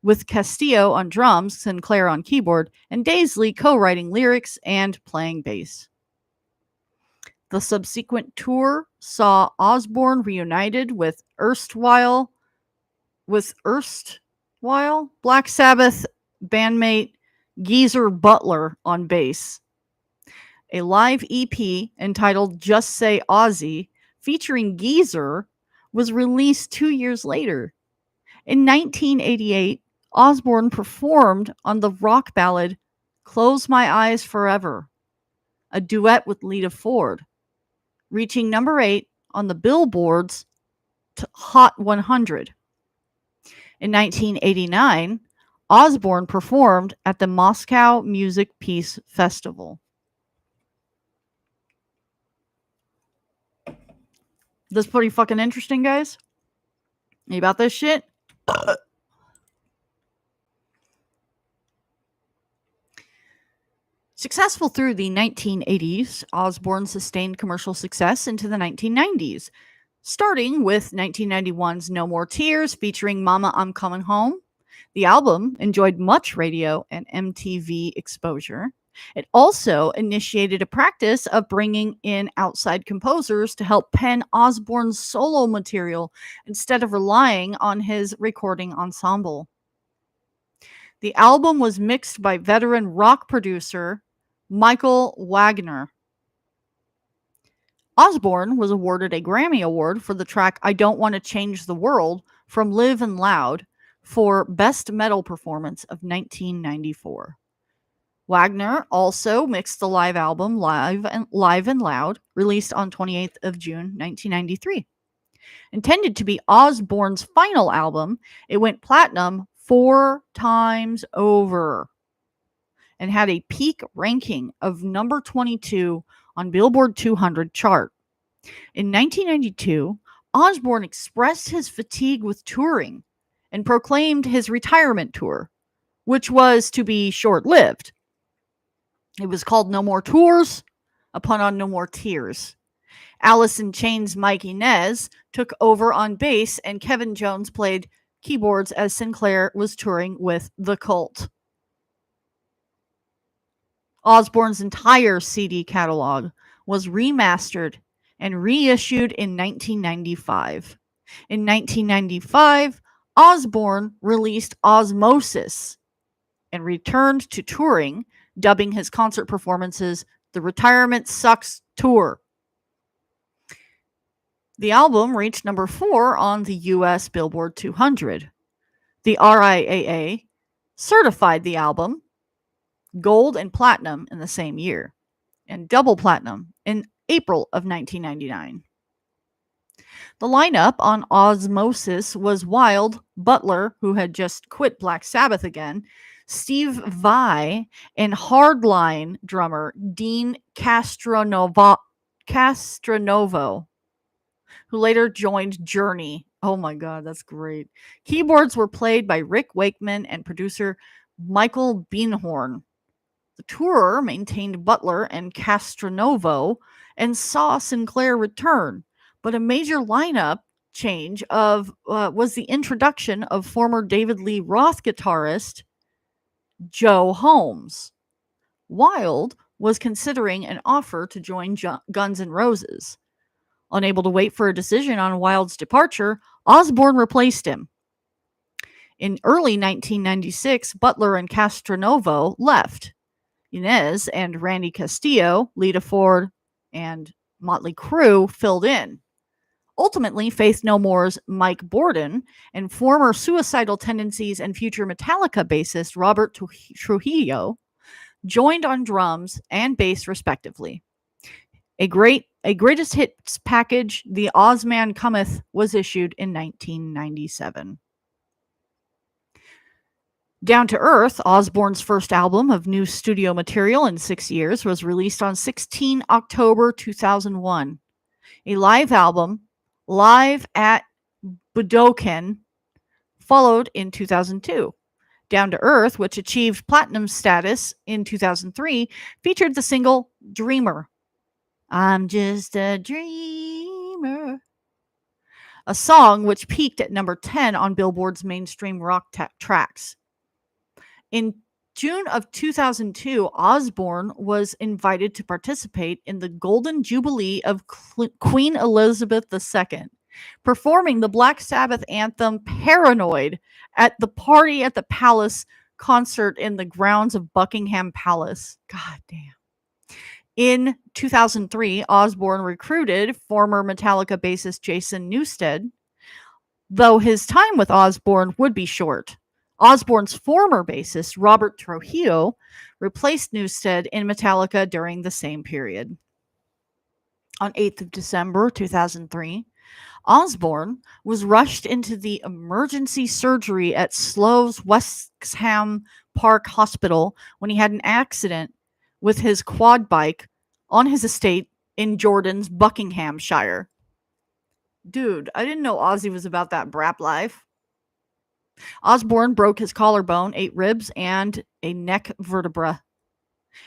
[SPEAKER 1] with Castillo on drums, Sinclair on keyboard, and Daisley co-writing lyrics and playing bass. The subsequent tour saw Osbourne reunited with erstwhile Black Sabbath bandmate Geezer Butler on bass. A live EP entitled Just Say Ozzy, featuring Geezer, was released 2 years later. In 1988, Osbourne performed on the rock ballad Close My Eyes Forever, a duet with Lita Ford, reaching number 8 on the Billboard's Hot 100. In 1989, Osbourne performed at the Moscow Music Peace Festival. This is pretty fucking interesting, guys. You about this shit? Successful through the 1980s, Osbourne sustained commercial success into the 1990s, starting with 1991's No More Tears featuring Mama I'm Coming Home. The album enjoyed much radio and MTV exposure. It also initiated a practice of bringing in outside composers to help pen Osbourne's solo material instead of relying on his recording ensemble. The album was mixed by veteran rock producer Michael Wagner. Osbourne was awarded a Grammy Award for the track I Don't Want to Change the World from Live and Loud for Best Metal Performance of 1994. Wagner also mixed the live album Live and Loud, released on 28th of June 1993. Intended to be Osbourne's final album, it went platinum 4 times over and had a peak ranking of number 22 on Billboard 200 chart. In 1992, Osbourne expressed his fatigue with touring and proclaimed his retirement tour, which was to be short-lived. It was called No More Tours, a pun on No More Tears. Alice in Chains' Mike Inez took over on bass, and Kevin Jones played keyboards as Sinclair was touring with The Cult. Osbourne's entire CD catalog was remastered and reissued in 1995. In 1995, Osbourne released Osmosis and returned to touring, dubbing his concert performances the Retirement Sucks Tour. The album reached number 4 on the US Billboard 200. The RIAA certified the album gold and platinum in the same year, and double platinum in April of 1999. The lineup on Osmosis was Wild, Butler, who had just quit Black Sabbath again, Steve Vai, and Hardline drummer Dean Castronovo, who later joined Journey. Oh my god, that's great. Keyboards were played by Rick Wakeman and producer Michael Beinhorn. The tour maintained Butler and Castronovo and saw Sinclair return, but a major lineup change was the introduction of former David Lee Roth guitarist Joe Holmes. Wild was considering an offer to join Guns N' Roses. Unable to wait for a decision on Wild's departure, Osbourne replaced him. In early 1996, Butler and Castronovo left. Inez and Randy Castillo, Lita Ford, and Motley Crue filled in. Ultimately, Faith No More's Mike Bordin and former Suicidal Tendencies and future Metallica bassist Robert Trujillo joined on drums and bass respectively. A greatest hits package, The Ozman Cometh, was issued in 1997. Down to Earth, Osbourne's first album of new studio material in 6 years, was released on 16 October 2001. A live album, Live at Budokan, followed in 2002. Down to Earth, which achieved platinum status in 2003, featured the single Dreamer. I'm just a dreamer. A song which peaked at number 10 on Billboard's mainstream rock tracks. In June of 2002, Osbourne was invited to participate in the Golden Jubilee of Queen Elizabeth II, performing the Black Sabbath anthem Paranoid at the Party at the Palace concert in the grounds of Buckingham Palace. God damn. In 2003, Osbourne recruited former Metallica bassist Jason Newsted, though his time with Osbourne would be short. Osbourne's former bassist, Robert Trujillo, replaced Newsted in Metallica during the same period. On 8th of December 2003, Osbourne was rushed into the emergency surgery at Slough Wexham Park Hospital when he had an accident with his quad bike on his estate in Jordan's Buckinghamshire. Dude, I didn't know Ozzy was about that brap life. Osbourne broke his collarbone, 8 ribs, and a neck vertebra.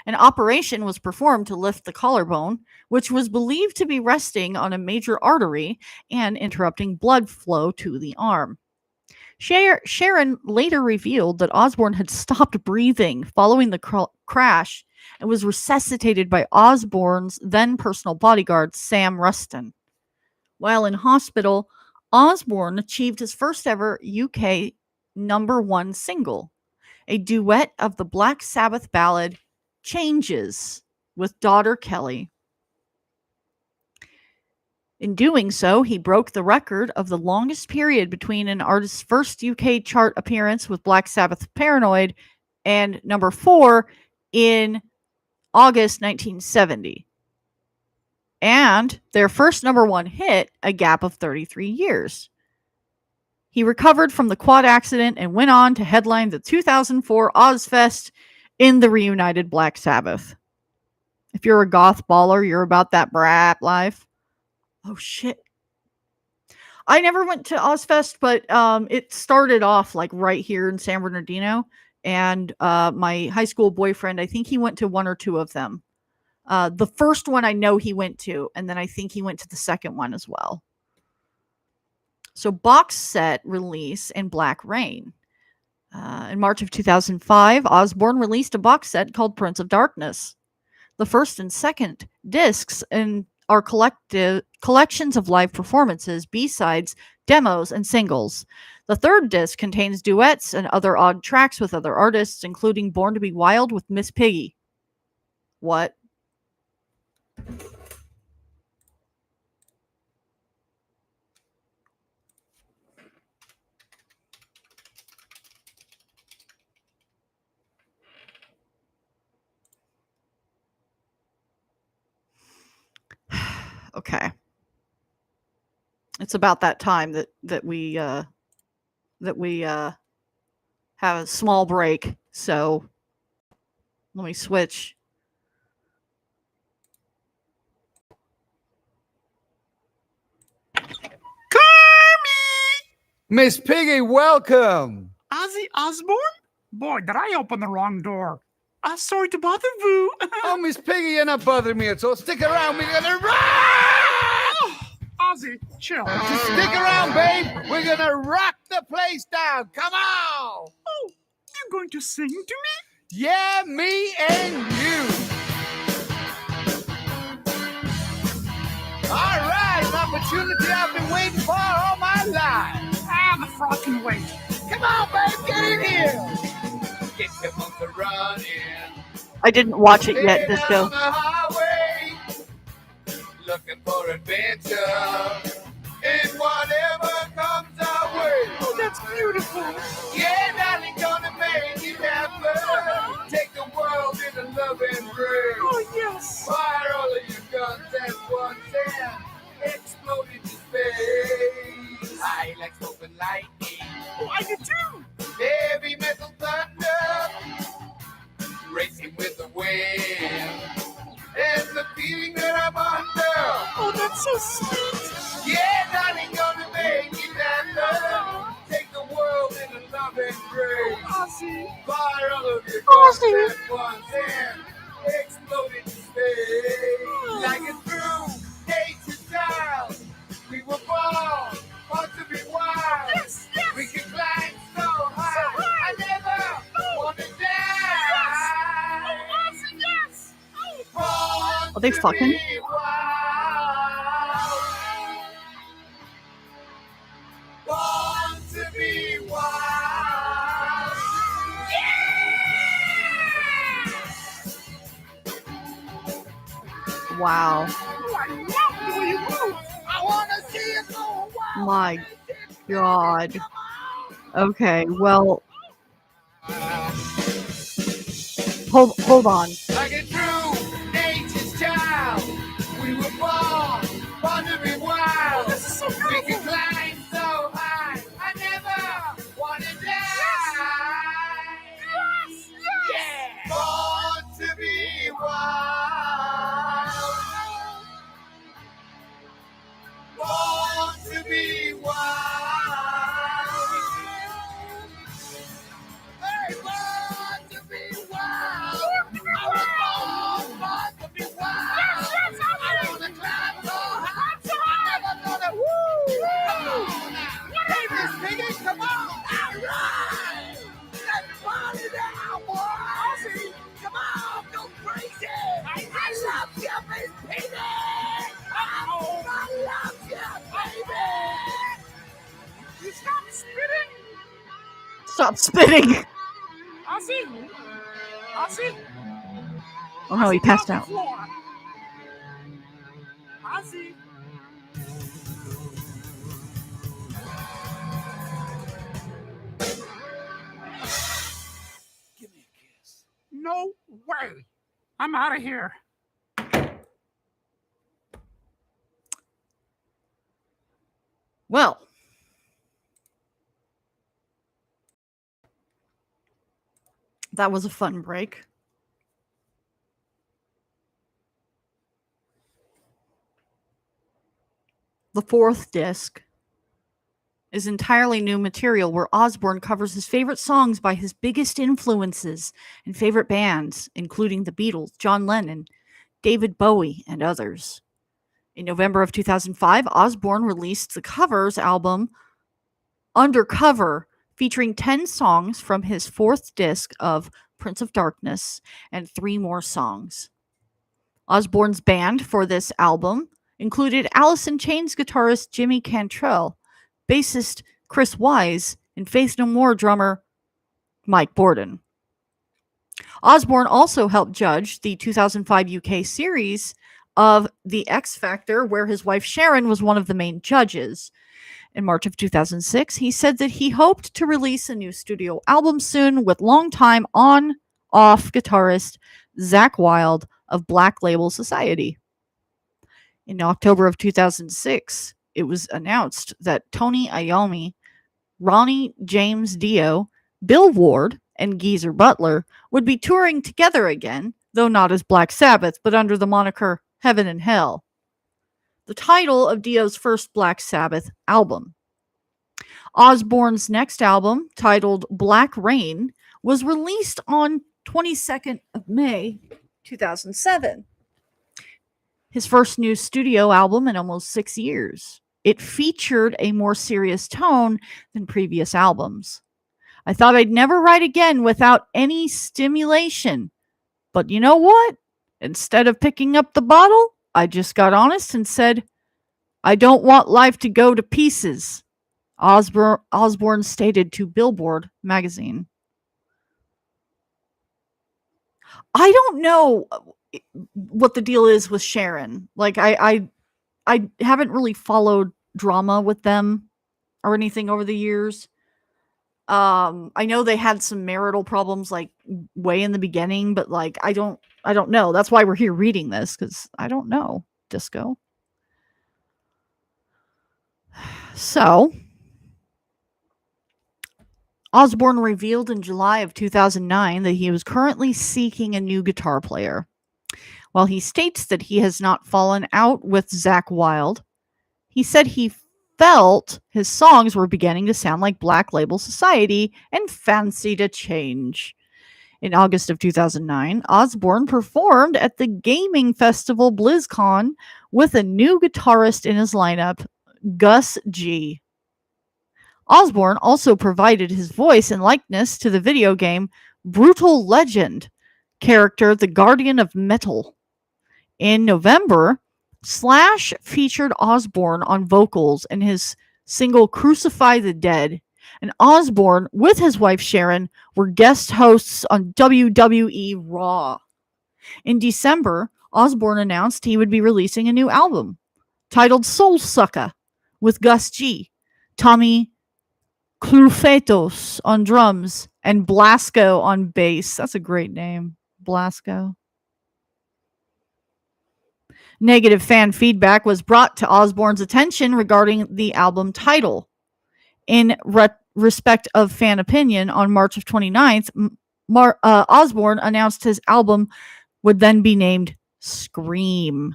[SPEAKER 1] An operation was performed to lift the collarbone, which was believed to be resting on a major artery and interrupting blood flow to the arm. Sharon later revealed that Osbourne had stopped breathing following the crash and was resuscitated by Osbourne's then personal bodyguard, Sam Ruston. While in hospital, Osbourne achieved his first ever UK #1 single, a duet of the Black Sabbath ballad Changes with daughter Kelly. In doing so, he broke the record of the longest period between an artist's first UK chart appearance with Black Sabbath Paranoid and number 4 in August 1970, and their first #1 hit, a gap of 33 years. He recovered from the quad accident and went on to headline the 2004 Ozfest in the reunited Black Sabbath. If you're a goth baller, you're about that brap life. Oh shit. I never went to Ozfest, but it started off like right here in San Bernardino. And my high school boyfriend, I think he went to 1 or 2 of them. The first one I know he went to, and then I think he went to the second one as well. So box set release in Black Rain. In March of 2005, Osbourne released a box set called Prince of Darkness. The first and second discs are collections of live performances, B-sides, demos, and singles. The third disc contains duets and other odd tracks with other artists, including Born to Be Wild with Miss Piggy. What? Okay. It's about that time that we have a small break. So let me switch.
[SPEAKER 2] Miss Piggy, welcome.
[SPEAKER 5] Ozzy Osbourne? Boy, did I open the wrong door. Sorry to bother you.
[SPEAKER 2] Oh, Miss Piggy, you're not bothering me at all. Stick around. We're gonna run.
[SPEAKER 5] Ozzy, chill.
[SPEAKER 2] Just stick around, babe. We're gonna rock the place down. Come on.
[SPEAKER 5] Oh, you're going to sing to me?
[SPEAKER 2] Yeah, me and you. All right, an opportunity I've been waiting for all my life.
[SPEAKER 5] The frog can wait.
[SPEAKER 2] Come on, babe, get in here. Get your monkey running.
[SPEAKER 1] I didn't watch it yet,
[SPEAKER 2] Headed
[SPEAKER 1] Disco.
[SPEAKER 2] on the highway, looking for adventure in whatever comes our way.
[SPEAKER 5] Oh, that's beautiful.
[SPEAKER 2] Yeah, darling, gonna make it happen. Take the world in a loving embrace.
[SPEAKER 5] Oh, yes.
[SPEAKER 2] Fire all of your guns at once and explode into space. I like smoke and lightning,
[SPEAKER 5] Oh, I do too.
[SPEAKER 2] heavy metal thunder, racing with the wind, and the feeling that I'm under.
[SPEAKER 5] Oh, that's so sweet.
[SPEAKER 2] Yeah, darling, gonna make it happen. Take the world in a loving embrace.
[SPEAKER 5] Ozzy.
[SPEAKER 2] Fire all of your
[SPEAKER 1] Ozzy.
[SPEAKER 2] guns at once and explode into space. Like a true nature child, we were born to be wild.
[SPEAKER 5] Yes, yes.
[SPEAKER 2] We can climb so high. I never wanna die.
[SPEAKER 5] Oh, Ozzy, yes.
[SPEAKER 2] Born
[SPEAKER 1] Are they
[SPEAKER 2] to
[SPEAKER 1] fucking?
[SPEAKER 2] be wild. Born to be wild.
[SPEAKER 1] Wow.
[SPEAKER 5] Oh, I love the way you move.
[SPEAKER 2] I wanna see you go wild.
[SPEAKER 1] My God. Okay, well, hold on.
[SPEAKER 2] Like a true nature's child, we were born to be wild.
[SPEAKER 5] This is so
[SPEAKER 2] We
[SPEAKER 5] beautiful.
[SPEAKER 2] can climb so high. I never wanna die. Yeah. Born to be wild. Born to be wild. Hey, born to be wild. I was born to be wild. I wanna climb so high. I'm never gonna Come on now. Hey, Miss Piggy, come on. All right. Let's party now, boys. Come on, go crazy. I love you, Miss Piggy. I love you, baby.
[SPEAKER 5] You stop spitting.
[SPEAKER 1] Stop spitting.
[SPEAKER 5] Ozzy. Ozzy.
[SPEAKER 1] Oh no, he passed out.
[SPEAKER 5] Ozzy.
[SPEAKER 2] Give me a kiss.
[SPEAKER 5] No way. I'm out of here.
[SPEAKER 1] Well, that was a fun break. The fourth disc is entirely new material where Osbourne covers his favorite songs by his biggest influences and favorite bands, including the Beatles, John Lennon, David Bowie, and others. In November of 2005, Osbourne released the covers album Undercover, featuring 10 songs from his fourth disc of Prince of Darkness and 3 more songs. Osbourne's band for this album included Alice in Chains guitarist Jimmy Cantrell, bassist Chris Wise, and Faith No More drummer Mike Bordon. Osbourne also helped judge the 2005 UK series of The X Factor, where his wife Sharon was one of the main judges. In March of 2006, he said that he hoped to release a new studio album soon with longtime on-off guitarist Zakk Wylde of Black Label Society. In October of 2006, it was announced that Tony Iommi, Ronnie James Dio, Bill Ward, and Geezer Butler would be touring together again, though not as Black Sabbath, but under the moniker Heaven and Hell, the title of Dio's first Black Sabbath album. Osbourne's next album, titled Black Rain, was released on 22nd of May 2007. His first new studio album in almost 6 years. It featured a more serious tone than previous albums. I thought I'd never write again without any stimulation. But you know what? Instead of picking up the bottle, I just got honest and said, I don't want life to go to pieces, Osbourne stated to Billboard magazine. I don't know what the deal is with Sharon. Like, I haven't really followed drama with them or anything over the years. I know they had some marital problems like way in the beginning, but like I don't know. That's why we're here reading this, because I don't know. Disco. So Osbourne revealed in July of 2009 that he was currently seeking a new guitar player. While he states that he has not fallen out with Zakk Wylde, he said he felt his songs were beginning to sound like Black Label Society and fancied a change. In August of 2009, Osbourne performed at the gaming festival BlizzCon with a new guitarist in his lineup, Gus G. Osbourne also provided his voice and likeness to the video game Brutal Legend character the Guardian of Metal. In November, Slash featured Osbourne on vocals in his single Crucify the Dead, and Osbourne, with his wife Sharon, were guest hosts on WWE Raw. In December, Osbourne announced he would be releasing a new album titled Soul Sucka with Gus G, Tommy Clufetos on drums, and Blasco on bass. That's a great name, Blasco. Negative fan feedback was brought to Osbourne's attention regarding the album title. In respect of fan opinion, on March of 29th, Osbourne announced his album would then be named Scream.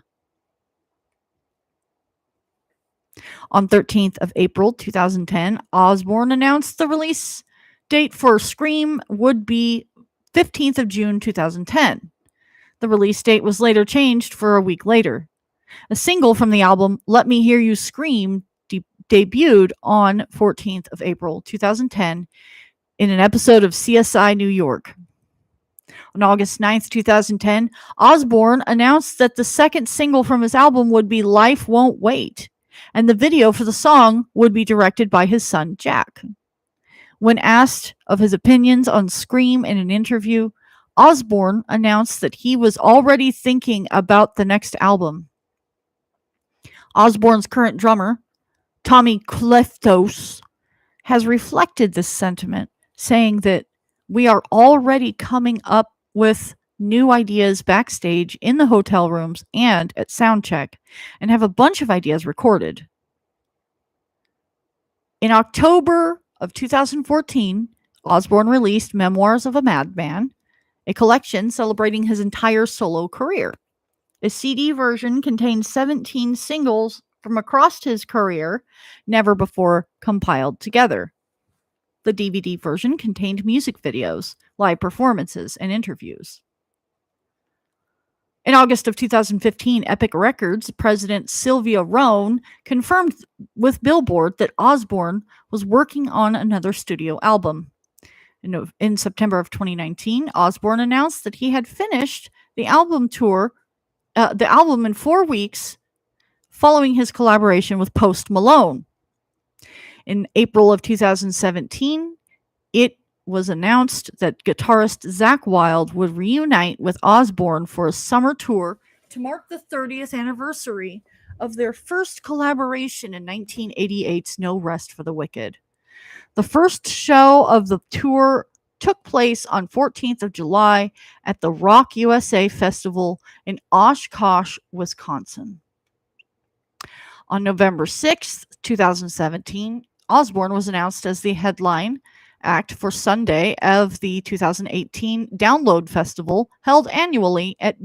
[SPEAKER 1] On 13th of April 2010, Osbourne announced the release date for Scream would be 15th of June 2010. The release date was later changed for a week later. A single from the album, Let Me Hear You Scream, debuted on 14th of April 2010 in an episode of CSI New York. On August 9th, 2010, Osbourne announced that the second single from his album would be Life Won't Wait, and the video for the song would be directed by his son, Jack. When asked of his opinions on Scream in an interview, Osbourne announced that he was already thinking about the next album. Osbourne's current drummer, Tommy Clufetos, has reflected this sentiment, saying that we are already coming up with new ideas backstage in the hotel rooms and at soundcheck, and have a bunch of ideas recorded. In October of 2014, Osbourne released Memoirs of a Madman, a collection celebrating his entire solo career. A CD version contains 17 singles from across his career, never before compiled together. The DVD version contained music videos, live performances, and interviews. In August of 2015, Epic Records president Sylvia Rhone confirmed with Billboard that Osbourne was working on another studio album. In September of 2019, Osbourne announced that he had finished the album in 4 weeks following his collaboration with Post Malone. In April of 2017, it was announced that guitarist Zakk Wylde would reunite with Osbourne for a summer tour to mark the 30th anniversary of their first collaboration in 1988's No Rest for the Wicked. The first show of the tour took place on 14th of July at the Rock USA Festival in Oshkosh, Wisconsin. On November 6th, 2017, Osbourne was announced as the headline act for Sunday of the 2018 Download Festival held annually at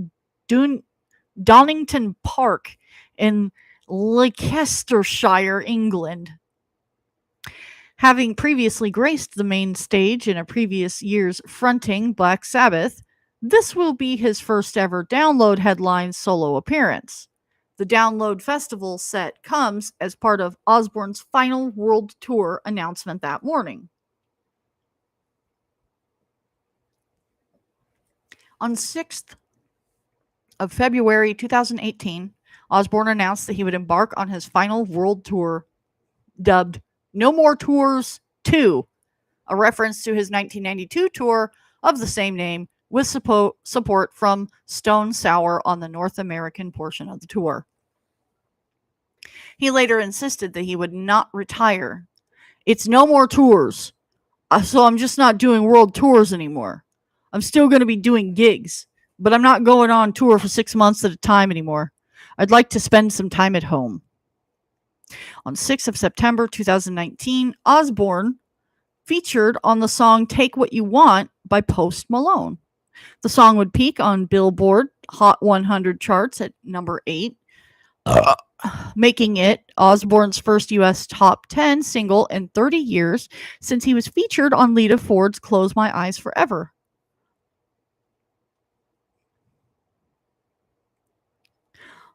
[SPEAKER 1] Donington Park in Leicestershire, England. Having previously graced the main stage in a previous year's fronting Black Sabbath, this will be his first ever Download headline solo appearance. The Download Festival set comes as part of Osbourne's final world tour announcement that morning. On 6th of February 2018, Osbourne announced that he would embark on his final world tour, dubbed No More Tours 2, a reference to his 1992 tour of the same name, with support from Stone Sour on the North American portion of the tour. He later insisted that he would not retire. It's no more tours, so I'm just not doing world tours anymore. I'm still going to be doing gigs, but I'm not going on tour for 6 months at a time anymore. I'd like to spend some time at home. On 6th of September 2019, Osbourne featured on the song Take What You Want by Post Malone. The song would peak on Billboard Hot 100 charts at number 8, making it Osbourne's first U.S. top 10 single in 30 years since he was featured on Lita Ford's Close My Eyes Forever.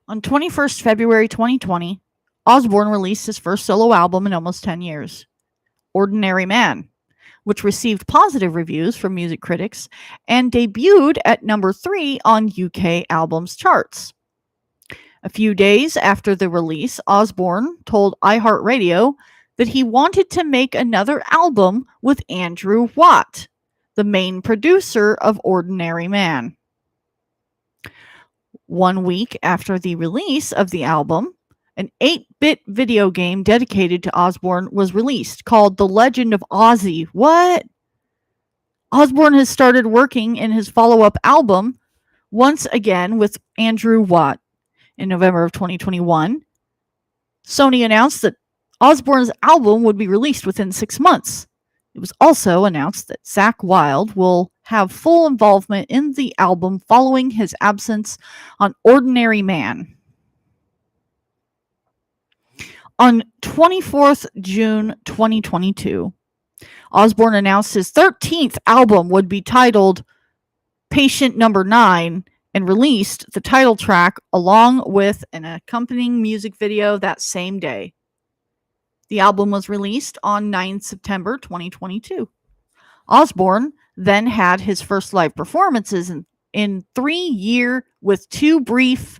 [SPEAKER 1] On 21st February 2020, Osbourne released his first solo album in almost 10 years, Ordinary Man, which received positive reviews from music critics and debuted at number 3 on UK albums charts. A few days after the release, Osbourne told iHeartRadio that he wanted to make another album with Andrew Watt, the main producer of Ordinary Man. 1 week after the release of the album, an 8-bit video game dedicated to Osbourne was released called The Legend of Ozzy. What? Osbourne has started working in his follow-up album once again with Andrew Watt. In November of 2021, Sony announced that Osbourne's album would be released within 6 months. It was also announced that Zakk Wylde will have full involvement in the album following his absence on Ordinary Man. On 24th June 2022, Osbourne announced his 13th album would be titled Patient Number 9 and released the title track along with an accompanying music video that same day. The album was released on 9 September 2022. Osbourne then had his first live performances in 3 years with 2 brief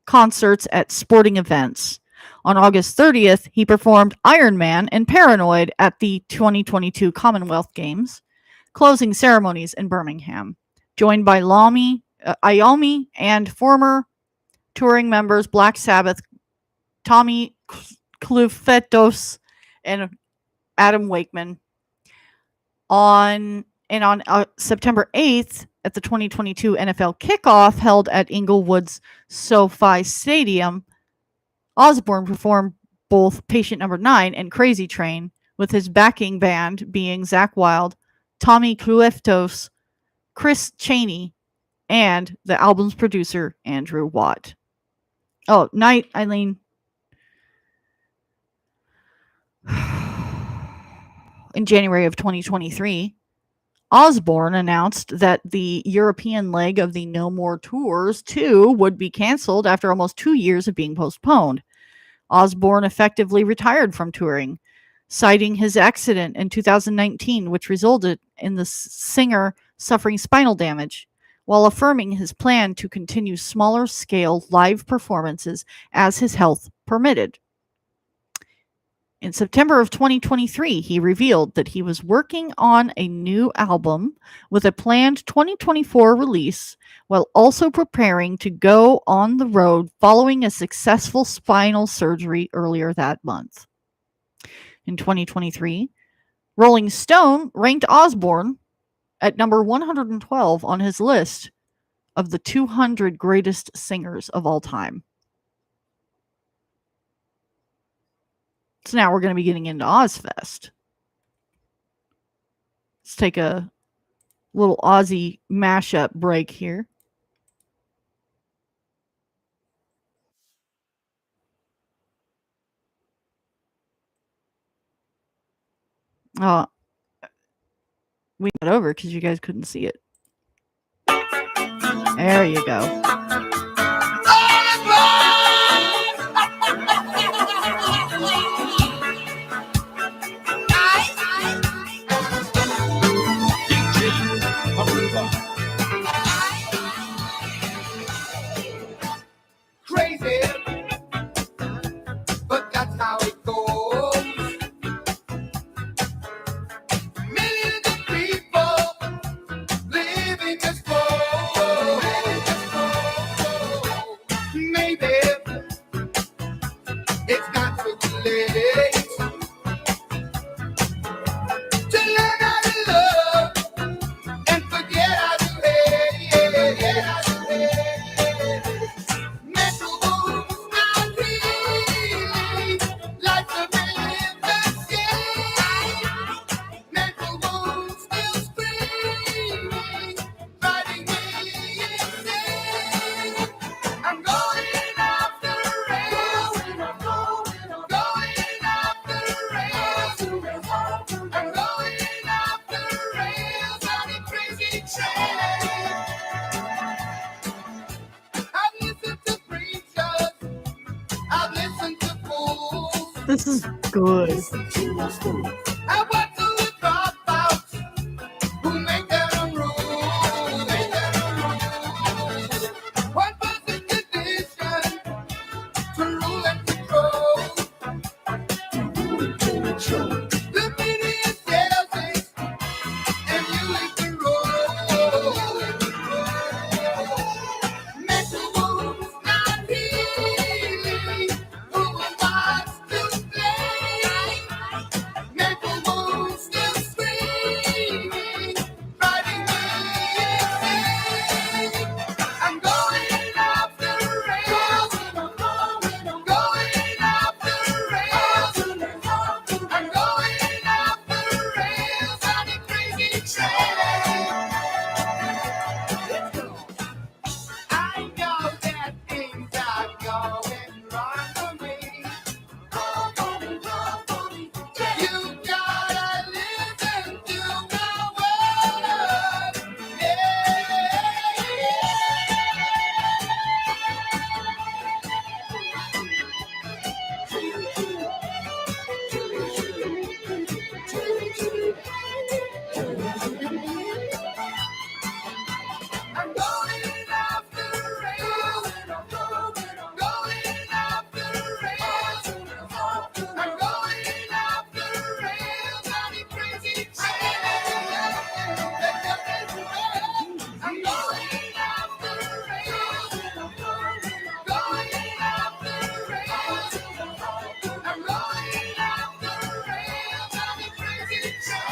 [SPEAKER 1] concerts at sporting events. On August 30th, he performed Iron Man and Paranoid at the 2022 Commonwealth Games, closing ceremonies in Birmingham, joined by Iommi and former touring members Black Sabbath, Tommy Clufetos, and Adam Wakeman. On September 8th, at the 2022 NFL kickoff held at Inglewood's SoFi Stadium, Osbourne performed both Patient Number 9 and Crazy Train, with his backing band being Zakk Wylde, Tommy Clufetos, Chris Chaney, and the album's producer, Andrew Watt. Oh, night, Eileen. In January of 2023, Osbourne announced that the European leg of the No More Tours 2 would be canceled after almost 2 years of being postponed. Osbourne effectively retired from touring, citing his accident in 2019, which resulted in the singer suffering spinal damage, while affirming his plan to continue smaller-scale live performances as his health permitted. In September of 2023, he revealed that he was working on a new album with a planned 2024 release, while also preparing to go on the road following a successful spinal surgery earlier that month. In 2023, Rolling Stone ranked Osbourne at number 112 on his list of the 200 greatest singers of all time. So now we're going to be getting into Ozfest. Let's take a little Aussie mashup break here. We got over because you guys couldn't see it. There you go.
[SPEAKER 2] Crazy, but that's how it goes. Millions of people live in this world. Maybe it's not too late to learn how to love and forget how to hate. Mental wounds not healing, life's a river scene. Mental wounds still screaming, driving me insane. I'm going off the rails. I'm going off the rails. I'm going off the rails on a crazy train. I've listened to preachers. I've listened to fools.
[SPEAKER 1] This is good.
[SPEAKER 2] I watch the dropouts who make their own rules. One person condition to rule and control. The media sells it, and you eat the role. Mental wounds not healing. Who am I to blame? Mental wounds still screaming, driving me insane. I'm going off the rails. I'm going off the rails. I'm going off the rails on a crazy train. I know that things are going wrong for me. You gotta listen to my words. I'm going off the rails. I'm going off the rails. I'm going off the rails on a crazy train. I'm going off the rails. Going off the rails. I'm going off the rails on a crazy train.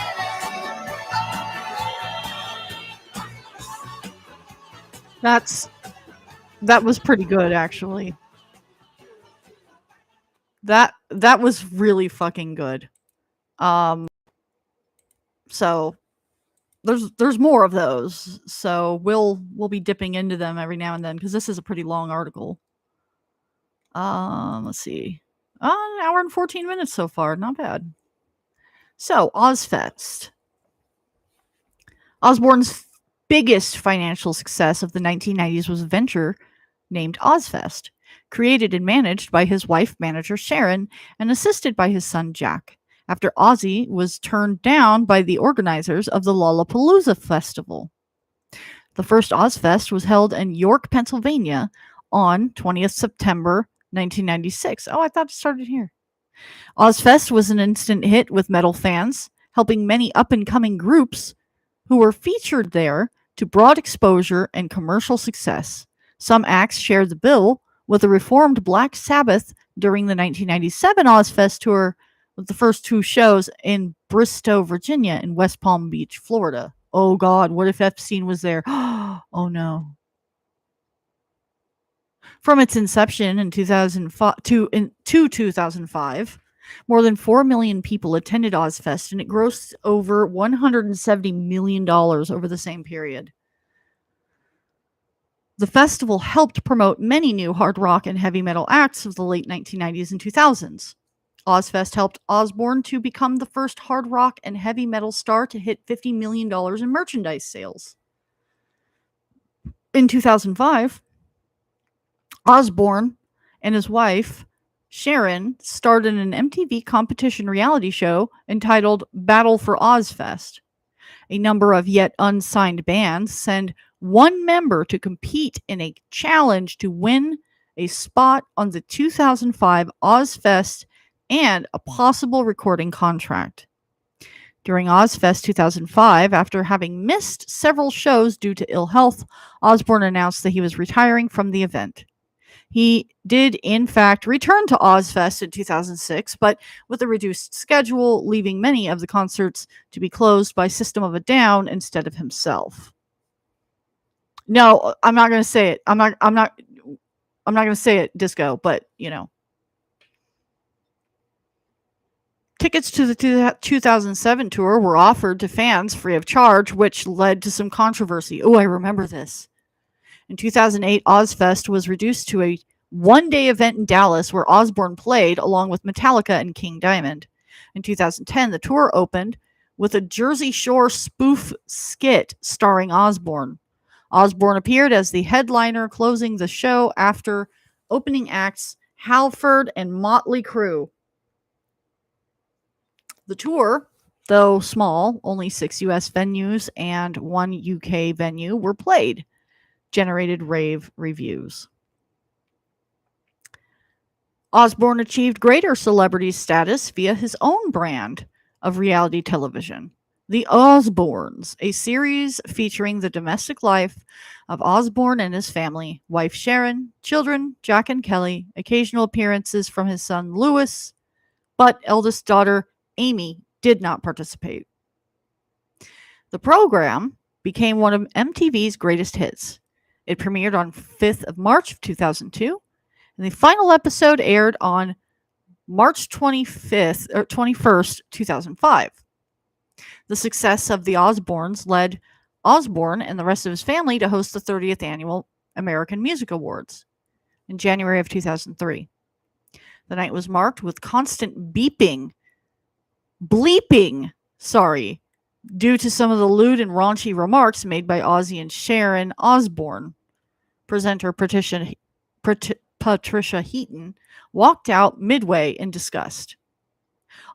[SPEAKER 1] That was pretty good, actually. That was really fucking good. So there's more of those. So we'll be dipping into them every now and then because this is a pretty long article. Let's see. An hour and 14 minutes so far. Not bad. So, Ozfest. Osborne's biggest financial success of the 1990s was a venture named Ozfest, created and managed by his wife manager Sharon and assisted by his son Jack, after Ozzy was turned down by the organizers of the Lollapalooza Festival. The first Ozfest was held in York, Pennsylvania on 20th September 1996. Oh, I thought it started here. Ozfest was an instant hit with metal fans, helping many up-and-coming groups who were featured there to broad exposure and commercial success. Some acts shared the bill with the reformed Black Sabbath during the 1997 Ozfest tour, with the first two shows in Bristow, Virginia, and West Palm Beach, Florida. Oh God, what if Epstein was there? Oh no. From its inception in 2005 to 2005, More than 4 million people attended Ozfest, and it grossed over $170 million over the same period. The festival helped promote many new hard rock and heavy metal acts of the late 1990s and 2000s. Ozfest helped Osbourne to become the first hard rock and heavy metal star to hit $50 million in merchandise sales. In 2005, Osbourne and his wife, Sharon, started an MTV competition reality show entitled Battle for Ozfest. A number of yet unsigned bands send one member to compete in a challenge to win a spot on the 2005 Ozfest and a possible recording contract. During Ozfest 2005, after having missed several shows due to ill health, Osbourne announced that he was retiring from the event. He did, in fact, return to Ozfest in 2006, but with a reduced schedule, leaving many of the concerts to be closed by System of a Down instead of himself. No, I'm not going to say it. I'm not going to say it, Disco, but, you know. Tickets to the 2007 tour were offered to fans free of charge, which led to some controversy. Oh, I remember this. In 2008, Ozfest was reduced to a one-day event in Dallas where Osbourne played along with Metallica and King Diamond. In 2010, the tour opened with a Jersey Shore spoof skit starring Osbourne. Osbourne appeared as the headliner, closing the show after opening acts Halford and Motley Crue. The tour, though small, only 6 US venues and 1 UK venue were played, generated rave reviews. Osbourne achieved greater celebrity status via his own brand of reality television, The Osbournes, a series featuring the domestic life of Osbourne and his family, wife Sharon, children Jack and Kelly, occasional appearances from his son Louis, but eldest daughter Amy did not participate. The program became one of MTV's greatest hits. It premiered on 5th of March of 2002, and the final episode aired on March 21st, 2005. The success of the Osbournes led Osbourne and the rest of his family to host the 30th Annual American Music Awards in January of 2003. The night was marked with constant bleeping, due to some of the lewd and raunchy remarks made by Ozzy and Sharon Osbourne. Presenter Patricia Heaton walked out midway in disgust.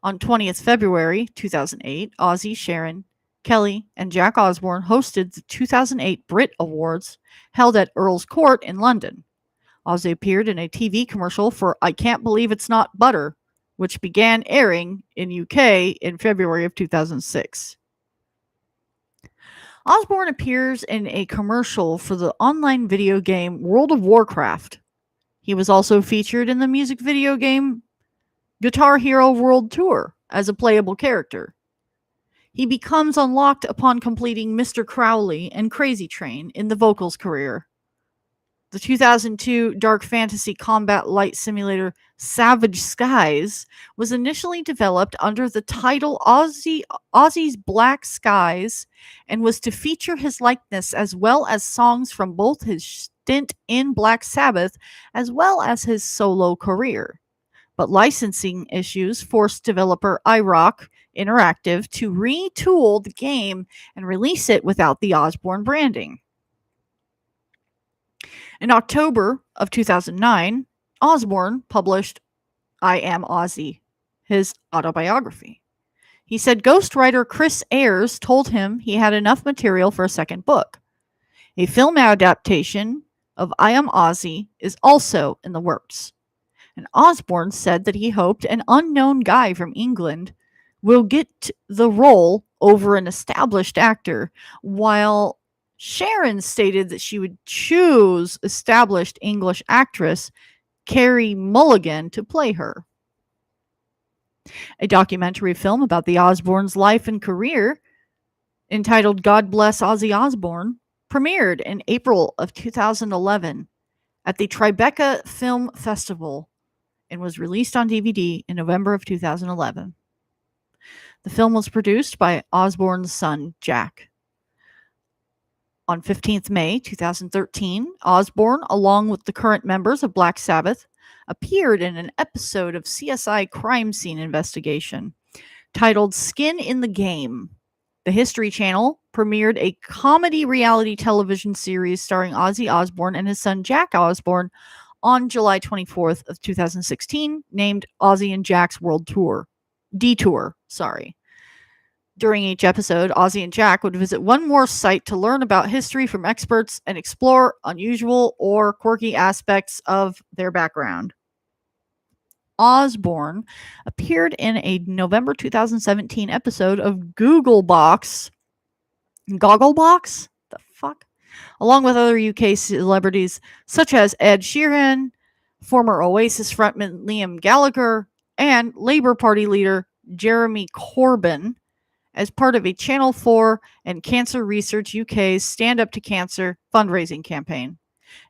[SPEAKER 1] On 20th February 2008, Ozzy, Sharon, Kelly, and Jack Osbourne hosted the 2008 Brit Awards held at Earl's Court in London. Ozzy appeared in a TV commercial for I Can't Believe It's Not Butter, which began airing in UK in February of 2006. Osbourne appears in a commercial for the online video game World of Warcraft. He was also featured in the music video game Guitar Hero World Tour as a playable character. He becomes unlocked upon completing Mr. Crowley and Crazy Train in the vocals career. The 2002 dark fantasy combat light simulator Savage Skies was initially developed under the title Ozzy's Black Skies and was to feature his likeness as well as songs from both his stint in Black Sabbath as well as his solo career. But licensing issues forced developer iRock Interactive to retool the game and release it without the Osbourne branding. In October of 2009, Osbourne published I Am Ozzy, his autobiography. He said ghostwriter Chris Ayres told him he had enough material for a second book. A film adaptation of I Am Ozzy is also in the works. And Osbourne said that he hoped an unknown guy from England will get the role over an established actor, while Sharon stated that she would choose established English actress Carey Mulligan to play her. A documentary film about the Osbournes' life and career, entitled God Bless Ozzy Osbourne, premiered in April of 2011 at the Tribeca Film Festival and was released on DVD in November of 2011. The film was produced by Osbourne's son, Jack. On 15th May 2013, Osbourne, along with the current members of Black Sabbath, appeared in an episode of CSI Crime Scene Investigation titled Skin in the Game. The History Channel premiered a comedy reality television series starring Ozzy Osbourne and his son Jack Osbourne on July 24th of 2016, named Ozzy and Jack's World Tour. Detour. During each episode, Ozzy and Jack would visit one more site to learn about history from experts and explore unusual or quirky aspects of their background. Osbourne appeared in a November 2017 episode of Gogglebox, the fuck? Along with other UK celebrities such as Ed Sheeran, former Oasis frontman Liam Gallagher, and Labour Party leader Jeremy Corbyn, as part of a Channel 4 and Cancer Research UK's Stand Up to Cancer fundraising campaign.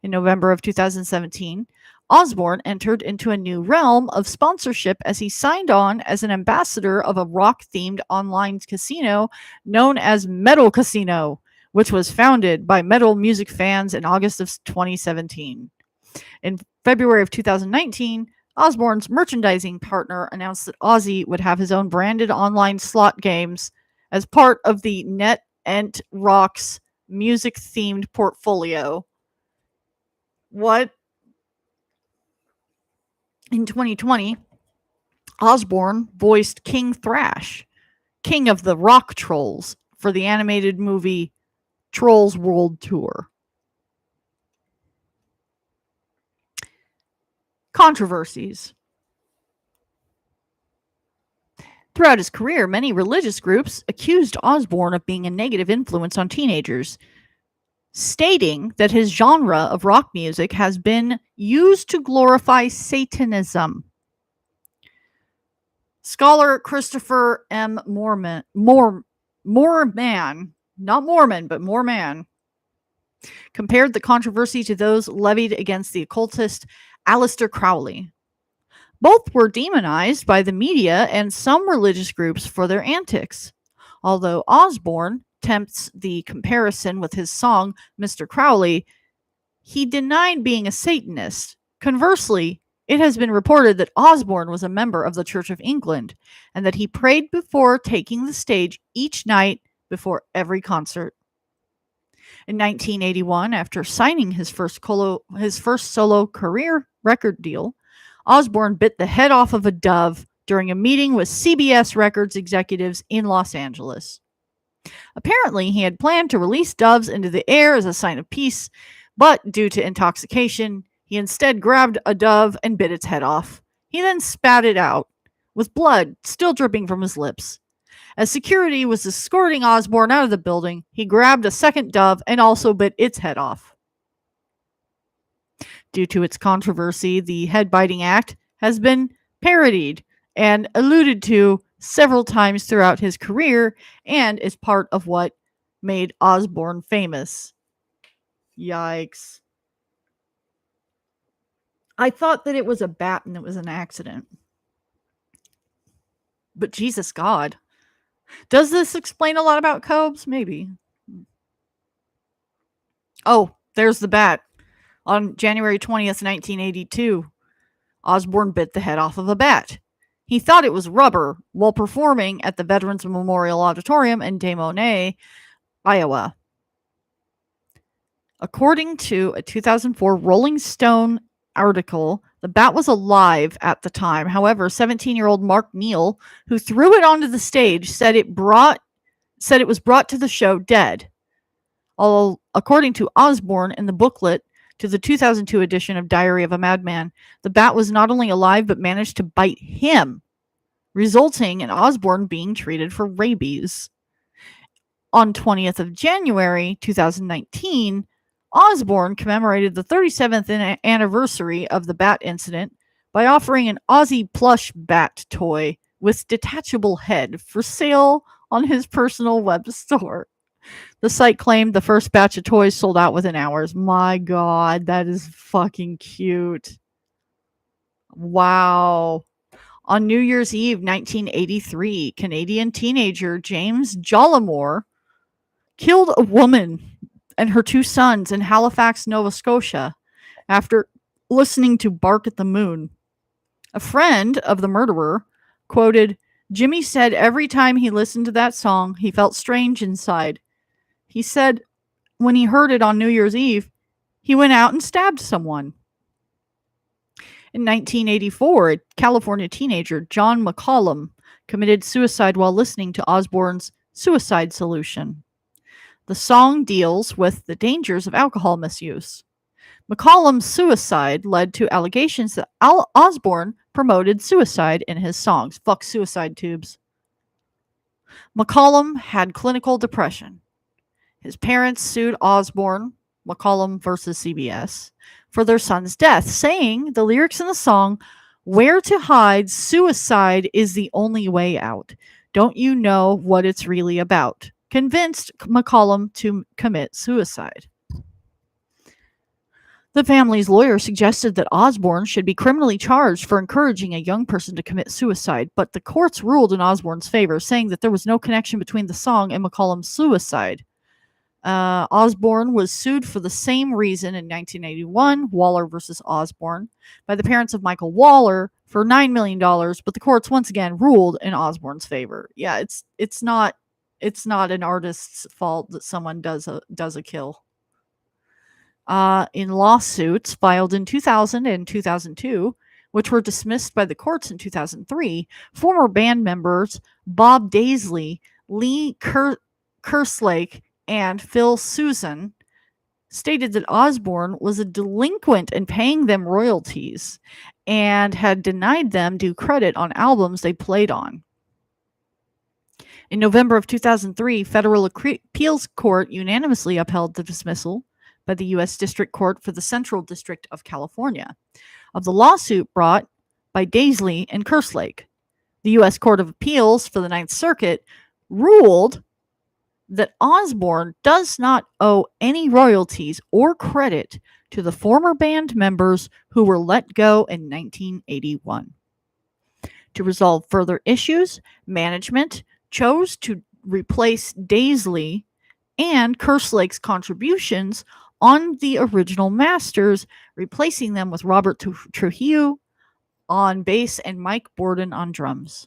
[SPEAKER 1] In November of 2017, Osbourne entered into a new realm of sponsorship as he signed on as an ambassador of a rock-themed online casino known as Metal Casino, which was founded by metal music fans in August of 2017. In February of 2019, Osbourne's merchandising partner announced that Ozzy would have his own branded online slot games as part of the NetEnt Rocks music-themed portfolio. What? In 2020, Osbourne voiced King Thrash, king of the rock trolls, for the animated movie Trolls World Tour. Controversies. Throughout his career, many religious groups accused Osbourne of being a negative influence on teenagers, stating that his genre of rock music has been used to glorify Satanism. Scholar Christopher M. Moorman, not Mormon, but Moorman, compared the controversy to those levied against the occultist Aleister Crowley. Both were demonized by the media and some religious groups for their antics. Although Osbourne tempts the comparison with his song Mr. Crowley, he denied being a Satanist. Conversely, it has been reported that Osbourne was a member of the Church of England and that he prayed before taking the stage each night before every concert. In 1981, after signing his first solo career record deal, Osbourne bit the head off of a dove during a meeting with CBS Records executives in Los Angeles. Apparently, he had planned to release doves into the air as a sign of peace, but due to intoxication, he instead grabbed a dove and bit its head off. He then spat it out, with blood still dripping from his lips. As security was escorting Osbourne out of the building, he grabbed a second dove and also bit its head off. Due to its controversy, the head-biting act has been parodied and alluded to several times throughout his career and is part of what made Osbourne famous. Yikes. I thought that it was a bat and it was an accident. But Jesus God. Does this explain a lot about Cobes? Maybe. Oh, there's the bat. On January 20th, 1982, Osbourne bit the head off of a bat. He thought it was rubber while performing at the Veterans Memorial Auditorium in Des Moines, Iowa. According to a 2004 Rolling Stone article, the bat was alive at the time. However, 17-year-old Mark Neal, who threw it onto the stage, said it was brought to the show dead. Although, according to Osbourne in the booklet to the 2002 edition of Diary of a Madman, the bat was not only alive but managed to bite him, resulting in Osbourne being treated for rabies. On 20th of January 2019, Osbourne commemorated the 37th anniversary of the bat incident by offering an Ozzy plush bat toy with detachable head for sale on his personal web store. The site claimed the first batch of toys sold out within hours. My God, that is fucking cute. Wow. On New Year's Eve 1983, Canadian teenager James Jollimore killed a woman and her 2 sons in Halifax, Nova Scotia after listening to Bark at the Moon. A friend of the murderer quoted, "Jimmy said every time he listened to that song, he felt strange inside. He said when he heard it on New Year's Eve, he went out and stabbed someone." In 1984, a California teenager, John McCollum, committed suicide while listening to Osbourne's Suicide Solution. The song deals with the dangers of alcohol misuse. McCollum's suicide led to allegations that Osbourne promoted suicide in his songs. Fuck suicide tubes. McCollum had clinical depression. His parents sued Osbourne, McCollum versus CBS, for their son's death, saying the lyrics in the song, "Where to hide, suicide is the only way out. Don't you know what it's really about?" convinced McCollum to commit suicide. The family's lawyer suggested that Osbourne should be criminally charged for encouraging a young person to commit suicide, but the courts ruled in Osbourne's favor, saying that there was no connection between the song and McCollum's suicide. Osbourne was sued for the same reason in 1981, Waller versus Osbourne, by the parents of Michael Waller for $9 million, but the courts once again ruled in Osbourne's favor. Yeah, it's not an artist's fault that someone does a kill. In lawsuits filed in 2000 and 2002, which were dismissed by the courts in 2003, former band members Bob Daisley, Lee Kerslake, and Phil Susan stated that Osbourne was a delinquent in paying them royalties and had denied them due credit on albums they played on. In November of 2003, federal appeals court unanimously upheld the dismissal by the U.S. District Court for the Central District of California of the lawsuit brought by Daisley and Kerslake. The U.S. Court of Appeals for the Ninth Circuit ruled that Osbourne does not owe any royalties or credit to the former band members who were let go in 1981. To resolve further issues, management chose to replace Daisley and Kerslake's contributions on the original masters, replacing them with Robert Trujillo on bass and Mike Borden on drums.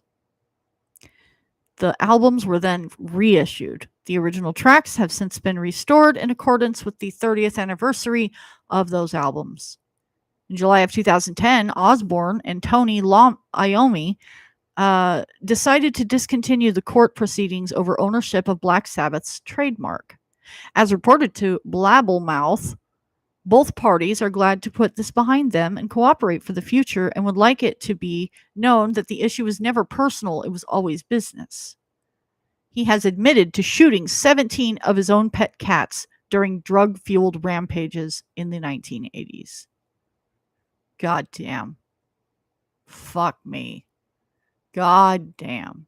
[SPEAKER 1] The albums were then reissued. The original tracks have since been restored in accordance with the 30th anniversary of those albums. In July of 2010, Osbourne and Tony Iommi decided to discontinue the court proceedings over ownership of Black Sabbath's trademark. As reported to Blabbermouth, both parties are glad to put this behind them and cooperate for the future, and would like it to be known that the issue was never personal, it was always business. He has admitted to shooting 17 of his own pet cats during drug-fueled rampages in the 1980s. God damn. Fuck me. God damn.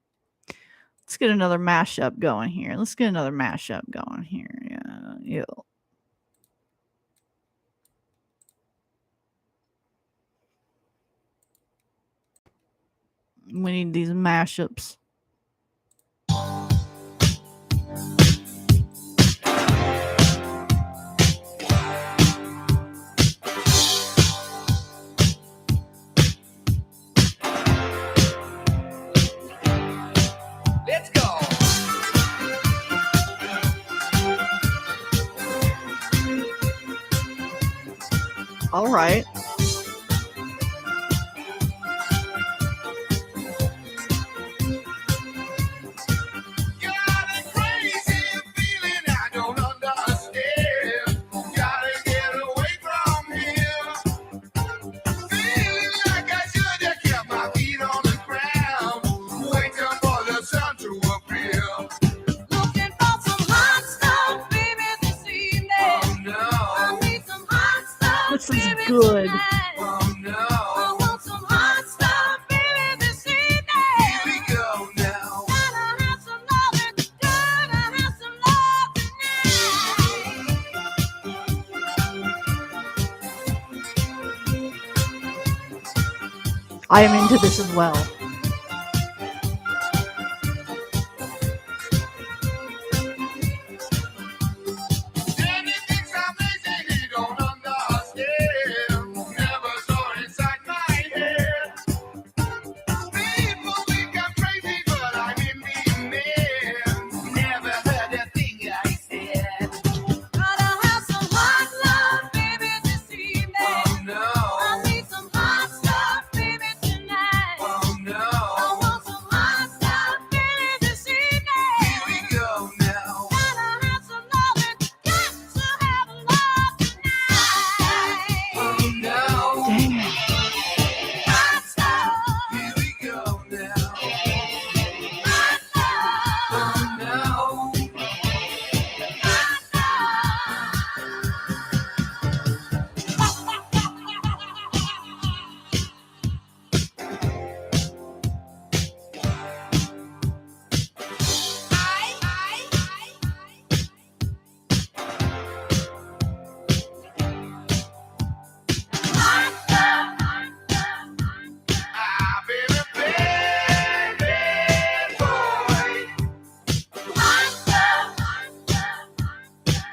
[SPEAKER 1] Let's get another mashup going here. Yeah. We need these mashups.
[SPEAKER 2] Let's go.
[SPEAKER 1] All right.
[SPEAKER 2] Got a crazy feeling I don't understand. Gotta get away from here. Feeling like I should have kept my feet on the ground, waiting for the sun to appear.
[SPEAKER 3] Looking for some hot stuff, baby, this evening.
[SPEAKER 2] Oh no.
[SPEAKER 3] I need some hot stuff,
[SPEAKER 1] This is
[SPEAKER 3] baby,
[SPEAKER 1] good.
[SPEAKER 3] tonight.
[SPEAKER 1] I am into this as well.
[SPEAKER 2] Anything's amazing, you don't understand. Never saw inside my head. People think I'm crazy, but I'm in the man. Never heard a thing I said.
[SPEAKER 3] Gotta have some hot love, baby, this evening.
[SPEAKER 2] Oh no,
[SPEAKER 3] I need some hot stuff, baby, tonight.
[SPEAKER 2] oh no.
[SPEAKER 3] I want some hot stuff, baby, this evening.
[SPEAKER 2] Here we go now.
[SPEAKER 3] Gotta have some loving, got to have love tonight.
[SPEAKER 2] Oh no,
[SPEAKER 1] Dang it.
[SPEAKER 3] Hot stuff,
[SPEAKER 2] here we go now.
[SPEAKER 3] hot stuff,
[SPEAKER 2] Oh no. I've been a bad, bad boy.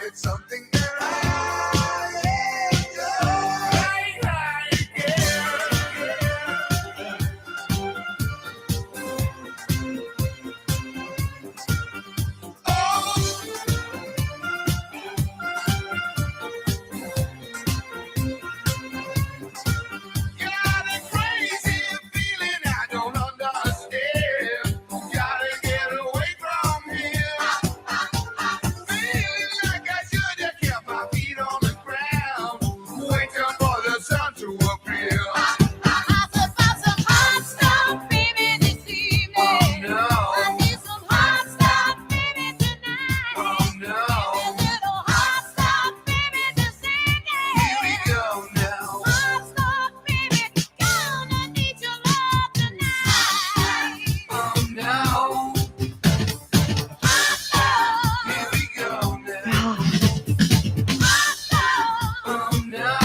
[SPEAKER 2] It's something that I enjoy. Got a crazy feeling I don't understand. Gotta get away from here. Feeling like I should have kept my feet on the ground, waiting for the sun to appear. Oh no, oh no. Here we go now. Oh no, here we go now. Oh no.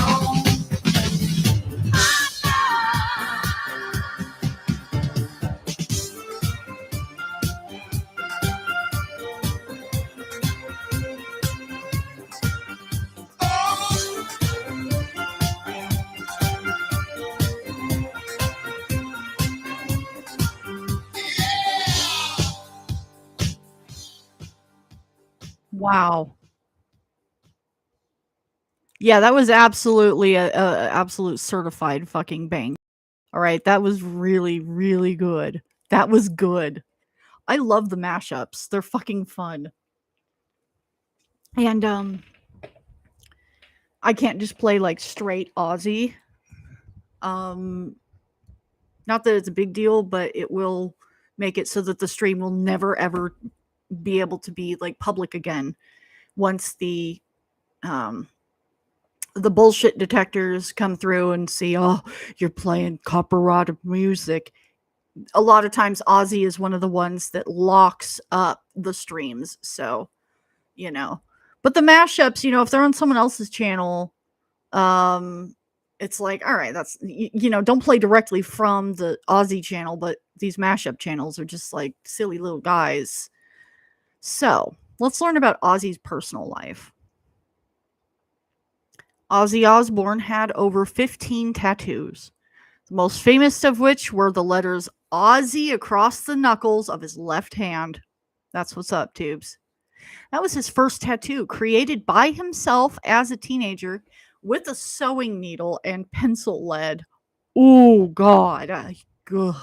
[SPEAKER 1] Wow. Yeah, that was absolutely a absolute certified fucking bang. All right, that was really, really good. That was good. I love the mashups. They're fucking fun. And I can't just play like straight Aussie. Not that it's a big deal, but it will make it so that the stream will never ever be able to be like public again once the bullshit detectors come through and see, oh, you're playing copyrighted music. A lot of times Aussie is one of the ones that locks up the streams. So, you know, but the mashups, you know, if they're on someone else's channel, it's like, all right, that's, you know, don't play directly from the Aussie channel, but these mashup channels are just like silly little guys. So let's learn about Ozzy's personal life. Ozzy Osbourne had over 15 tattoos, the most famous of which were the letters Ozzy across the knuckles of his left hand. That's what's up, tubes. That was his first tattoo, created by himself as a teenager with a sewing needle and pencil lead. Oh, God. Ugh.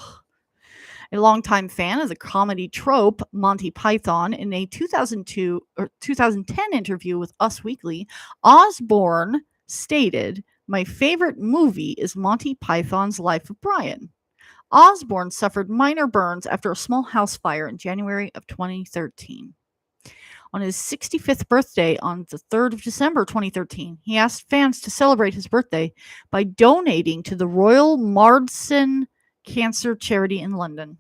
[SPEAKER 1] A longtime fan of the comedy trope Monty Python, in a 2002 or 2010 interview with Us Weekly, Osbourne stated, "My favorite movie is Monty Python's Life of Brian." Osbourne suffered minor burns after a small house fire in January of 2013. On his 65th birthday on the 3rd of December 2013, he asked fans to celebrate his birthday by donating to the Royal Marsden Cancer Charity in London.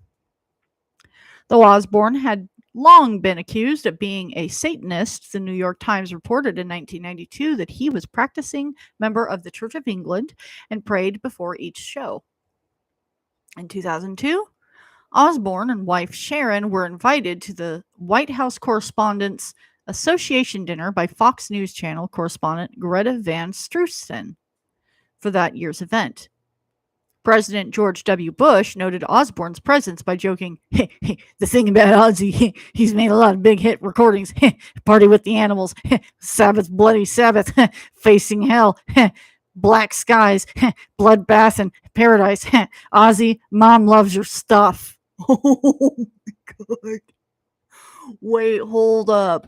[SPEAKER 1] Though Osbourne had long been accused of being a Satanist, the New York Times reported in 1992 that he was practicing member of the Church of England and prayed before each show. In 2002, Osborne and wife Sharon were invited to the White House Correspondents' Association dinner by Fox News Channel correspondent Greta Van Stroosten for that year's event. President George W. Bush noted Osborne's presence by joking, hey, the thing about Ozzy, he's made a lot of big hit recordings. Party with the Animals, Sabbath, Bloody Sabbath, Facing Hell, Black Skies, Bloodbath and Paradise. Ozzy, Mom loves your stuff. Oh my God. Wait, hold up.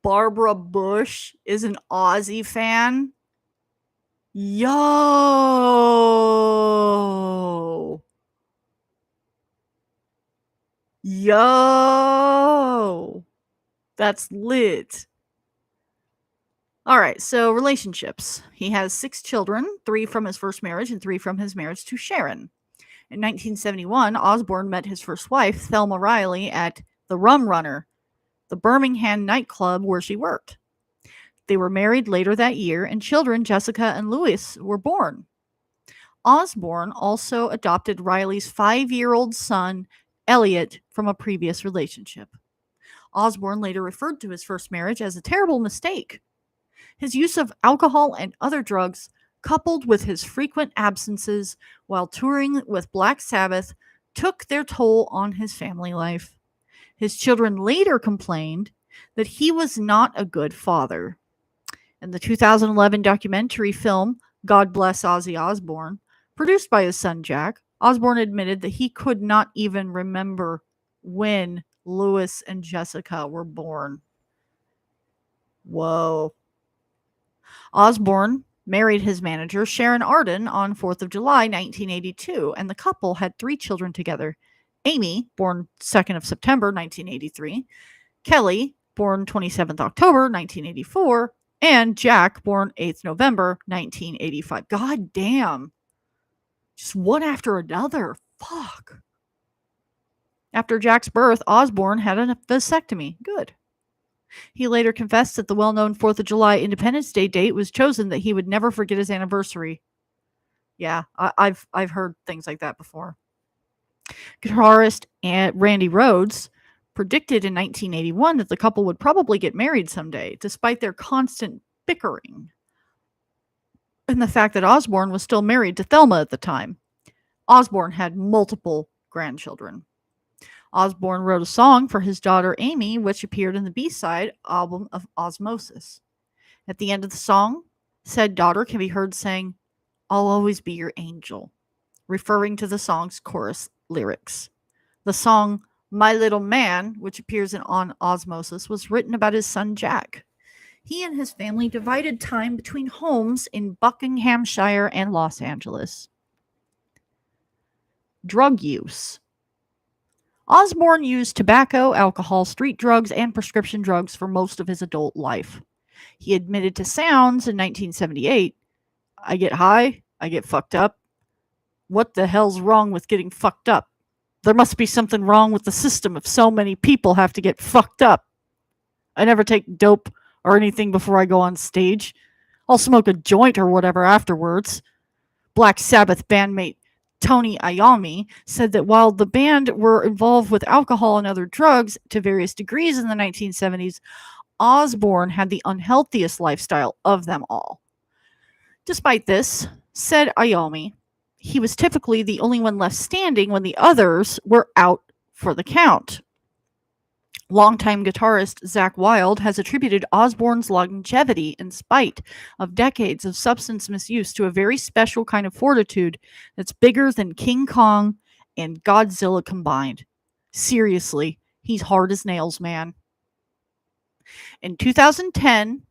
[SPEAKER 1] Barbara Bush is an Ozzy fan? Yo. That's lit. All right, so relationships. He has 6 children, 3 from his first marriage and 3 from his marriage to Sharon. In 1971, Osborne met his first wife, Thelma Riley, at the Rum Runner, the Birmingham nightclub where she worked. They were married later that year, and children Jessica and Louis were born. Osborne also adopted Riley's 5-year-old son, Elliot, from a previous relationship. Osborne later referred to his first marriage as a terrible mistake. His use of alcohol and other drugs, coupled with his frequent absences while touring with Black Sabbath, took their toll on his family life. His children later complained that he was not a good father. In the 2011 documentary film God Bless Ozzy Osbourne, produced by his son Jack, Osborne admitted that he could not even remember when Louis and Jessica were born. Whoa. Osborne married his manager, Sharon Arden, on 4th of July, 1982, and the couple had 3 children together. Amy, born 2nd of September, 1983, Kelly, born 27th October, 1984, and Jack, born 8th November, 1985. God damn. Just one after another. Fuck. After Jack's birth, Osborne had a vasectomy. Good. He later confessed that the well-known 4th of July Independence Day date was chosen that he would never forget his anniversary. Yeah, I've heard things like that before. Guitarist Randy Rhoads predicted in 1981 that the couple would probably get married someday, despite their constant bickering. And the fact that Osborne was still married to Thelma at the time. Osborne had multiple grandchildren. Osborne wrote a song for his daughter Amy, which appeared in the B-side album of Osmosis. At the end of the song, said daughter can be heard saying, "I'll always be your angel," referring to the song's chorus lyrics. The song My Little Man, which appears on Osmosis, was written about his son Jack. He and his family divided time between homes in Buckinghamshire and Los Angeles. Drug use. Osborne used tobacco, alcohol, street drugs, and prescription drugs for most of his adult life. He admitted to Sounds in 1978, "I get high, I get fucked up. What the hell's wrong with getting fucked up? There must be something wrong with the system if so many people have to get fucked up. I never take dope or anything before I go on stage. I'll smoke a joint or whatever afterwards." Black Sabbath bandmate Tony Iommi said that while the band were involved with alcohol and other drugs to various degrees in the 1970s, Osborne had the unhealthiest lifestyle of them all. Despite this, said Iommi, he was typically the only one left standing when the others were out for the count. Longtime guitarist Zakk Wylde has attributed Osborne's longevity in spite of decades of substance misuse to a very special kind of fortitude that's bigger than King Kong and Godzilla combined. Seriously, he's hard as nails, man. In 2010,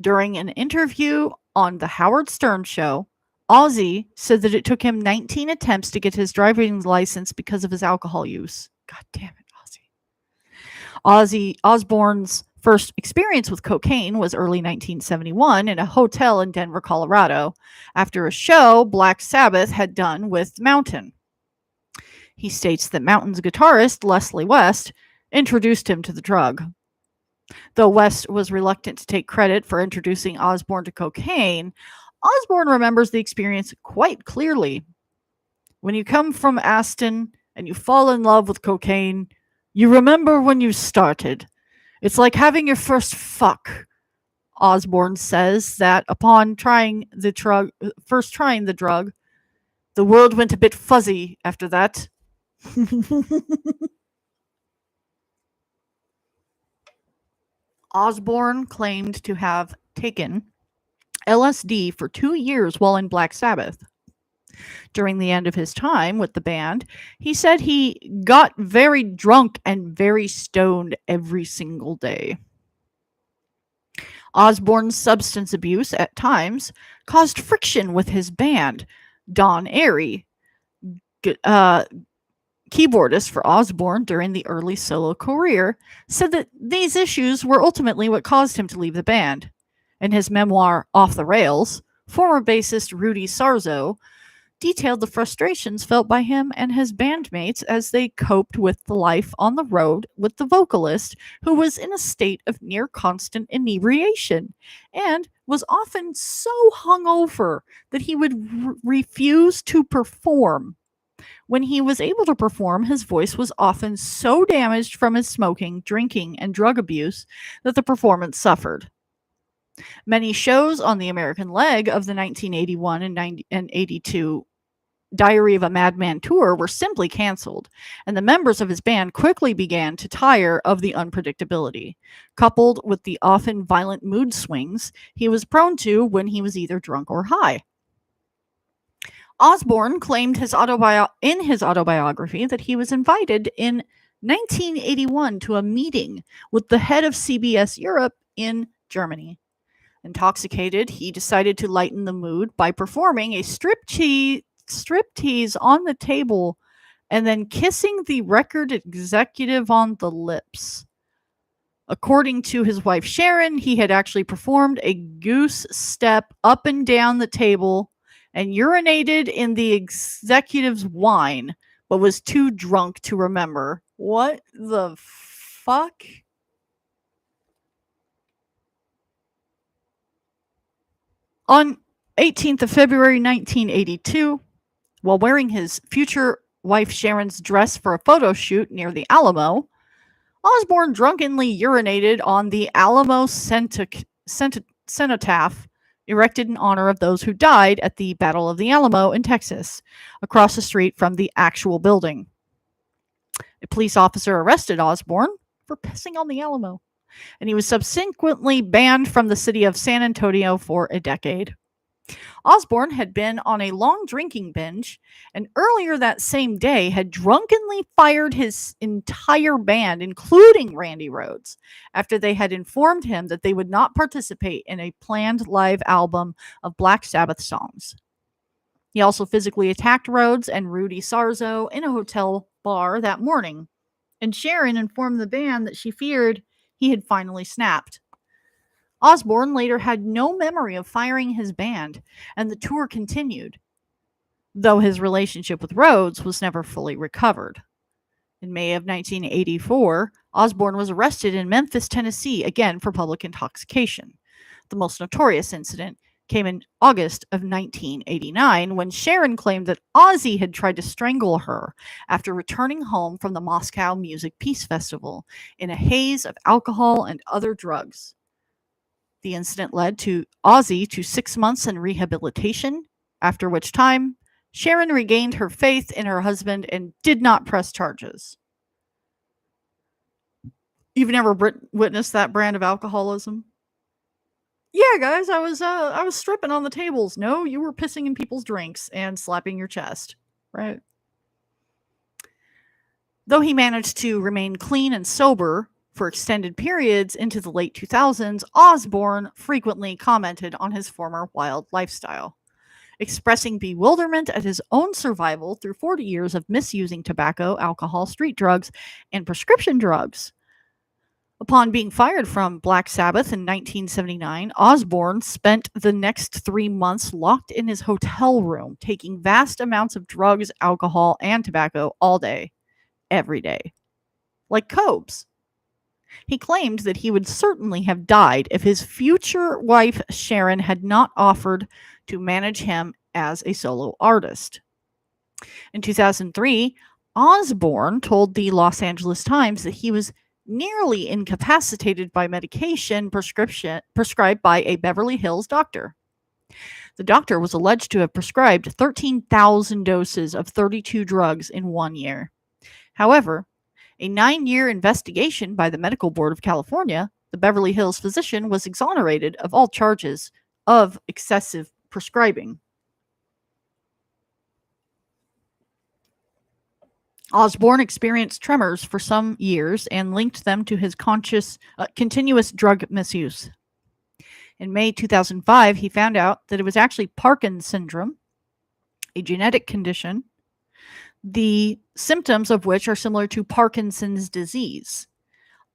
[SPEAKER 1] during an interview on The Howard Stern Show, Ozzy said that it took him 19 attempts to get his driving license because of his alcohol use. God damn it. Osborne's first experience with cocaine was early 1971 in a hotel in Denver, Colorado, after a show Black Sabbath had done with Mountain. He states that Mountain's guitarist, Leslie West, introduced him to the drug. Though West was reluctant to take credit for introducing Osborne to cocaine, Osborne remembers the experience quite clearly. When you come from Aston and you fall in love with cocaine, you remember when you started. It's like having your first fuck. Osborne says that upon trying the drug, the world went a bit fuzzy after that. Osborne claimed to have taken LSD for 2 years while in Black Sabbath. During the end of his time with the band, he said he got very drunk and very stoned every single day. Osborne's substance abuse at times caused friction with his band. Don Airey, keyboardist for Osborne during the early solo career, said that these issues were ultimately what caused him to leave the band. In his memoir, Off the Rails, former bassist Rudy Sarzo detailed the frustrations felt by him and his bandmates as they coped with the life on the road with the vocalist, who was in a state of near constant inebriation and was often so hungover that he would refuse to perform. When he was able to perform, his voice was often so damaged from his smoking, drinking, and drug abuse that the performance suffered. Many shows on the American leg of the 1981 and 82 Diary of a Madman tour were simply canceled, and the members of his band quickly began to tire of the unpredictability, coupled with the often violent mood swings he was prone to when he was either drunk or high. Osborne claimed in his autobiography that he was invited in 1981 to a meeting with the head of CBS Europe in Germany. Intoxicated, he decided to lighten the mood by performing a striptease on the table and then kissing the record executive on the lips. According to his wife Sharon, he had actually performed a goose step up and down the table and urinated in the executive's wine, but was too drunk to remember. What the fuck? On 18th of February 1982, while wearing his future wife Sharon's dress for a photo shoot near the Alamo, Osborne drunkenly urinated on the Alamo cenotaph erected in honor of those who died at the Battle of the Alamo in Texas, across the street from the actual building. A police officer arrested Osborne for pissing on the Alamo, and he was subsequently banned from the city of San Antonio for a decade. Osborne had been on a long drinking binge, and earlier that same day had drunkenly fired his entire band, including Randy Rhoads, after they had informed him that they would not participate in a planned live album of Black Sabbath songs. He also physically attacked Rhoads and Rudy Sarzo in a hotel bar that morning, and Sharon informed the band that she feared he had finally snapped. Osborne later had no memory of firing his band, and the tour continued, though his relationship with Rhoads was never fully recovered. In May of 1984, Osborne was arrested in Memphis, Tennessee, again for public intoxication. The most notorious incident came in August of 1989, when Sharon claimed that Ozzy had tried to strangle her after returning home from the Moscow Music Peace Festival in a haze of alcohol and other drugs. The incident led to Ozzy to 6 months in rehabilitation, after which time Sharon regained her faith in her husband and did not press charges. You've never witnessed that brand of alcoholism? Yeah, guys, I was stripping on the tables. No, you were pissing in people's drinks and slapping your chest, right? Though he managed to remain clean and sober for extended periods into the late 2000s, Osborne frequently commented on his former wild lifestyle, expressing bewilderment at his own survival through 40 years of misusing tobacco, alcohol, street drugs, and prescription drugs. Upon being fired from Black Sabbath in 1979, Osborne spent the next 3 months locked in his hotel room, taking vast amounts of drugs, alcohol, and tobacco all day, every day. Like Cobes. He claimed that he would certainly have died if his future wife Sharon had not offered to manage him as a solo artist. In 2003, Osborne told the Los Angeles Times that he was nearly incapacitated by medication prescribed by a Beverly Hills doctor. The doctor was alleged to have prescribed 13,000 doses of 32 drugs in 1 year. However, a 9-year investigation by the Medical Board of California, the Beverly Hills physician was exonerated of all charges of excessive prescribing. Osborne experienced tremors for some years and linked them to his continuous drug misuse. In May 2005, he found out that it was actually Parkinson's syndrome, a genetic condition, the symptoms of which are similar to Parkinson's disease.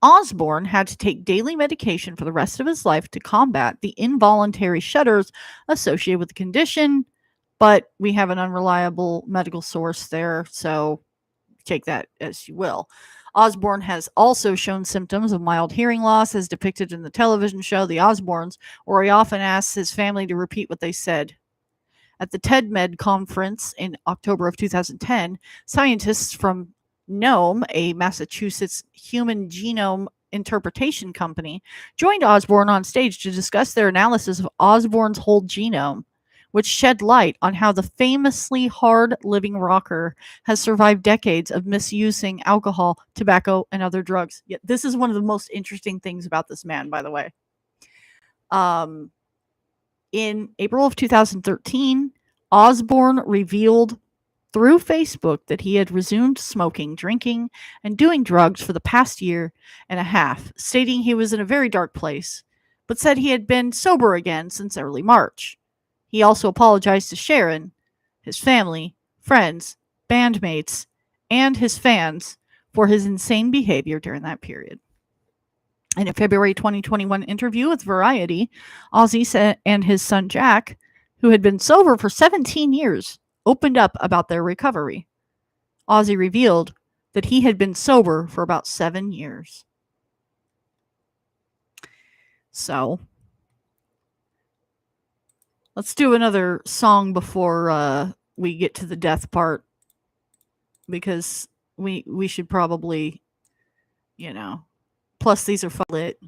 [SPEAKER 1] Osborne had to take daily medication for the rest of his life to combat the involuntary shudders associated with the condition, but we have an unreliable medical source there, so take that as you will. Osborne has also shown symptoms of mild hearing loss as depicted in the television show The Osbournes, where he often asks his family to repeat what they said. At the TEDMed conference in October of 2010, scientists from Nome, a Massachusetts human genome interpretation company, joined Osborne on stage to discuss their analysis of Osborne's whole genome, which shed light on how the famously hard-living rocker has survived decades of misusing alcohol, tobacco, and other drugs. Yet this is one of the most interesting things about this man, by the way. In April of 2013, Osborne revealed through Facebook that he had resumed smoking, drinking, and doing drugs for the past year and a half, stating he was in a very dark place, but said he had been sober again since early March. He also apologized to Sharon, his family, friends, bandmates, and his fans for his insane behavior during that period. In a February 2021 interview with Variety, Ozzy and his son Jack, who had been sober for 17 years, opened up about their recovery. Ozzy revealed that he had been sober for about 7 years. So, let's do another song before we get to the death part, because we should probably, plus these are lit.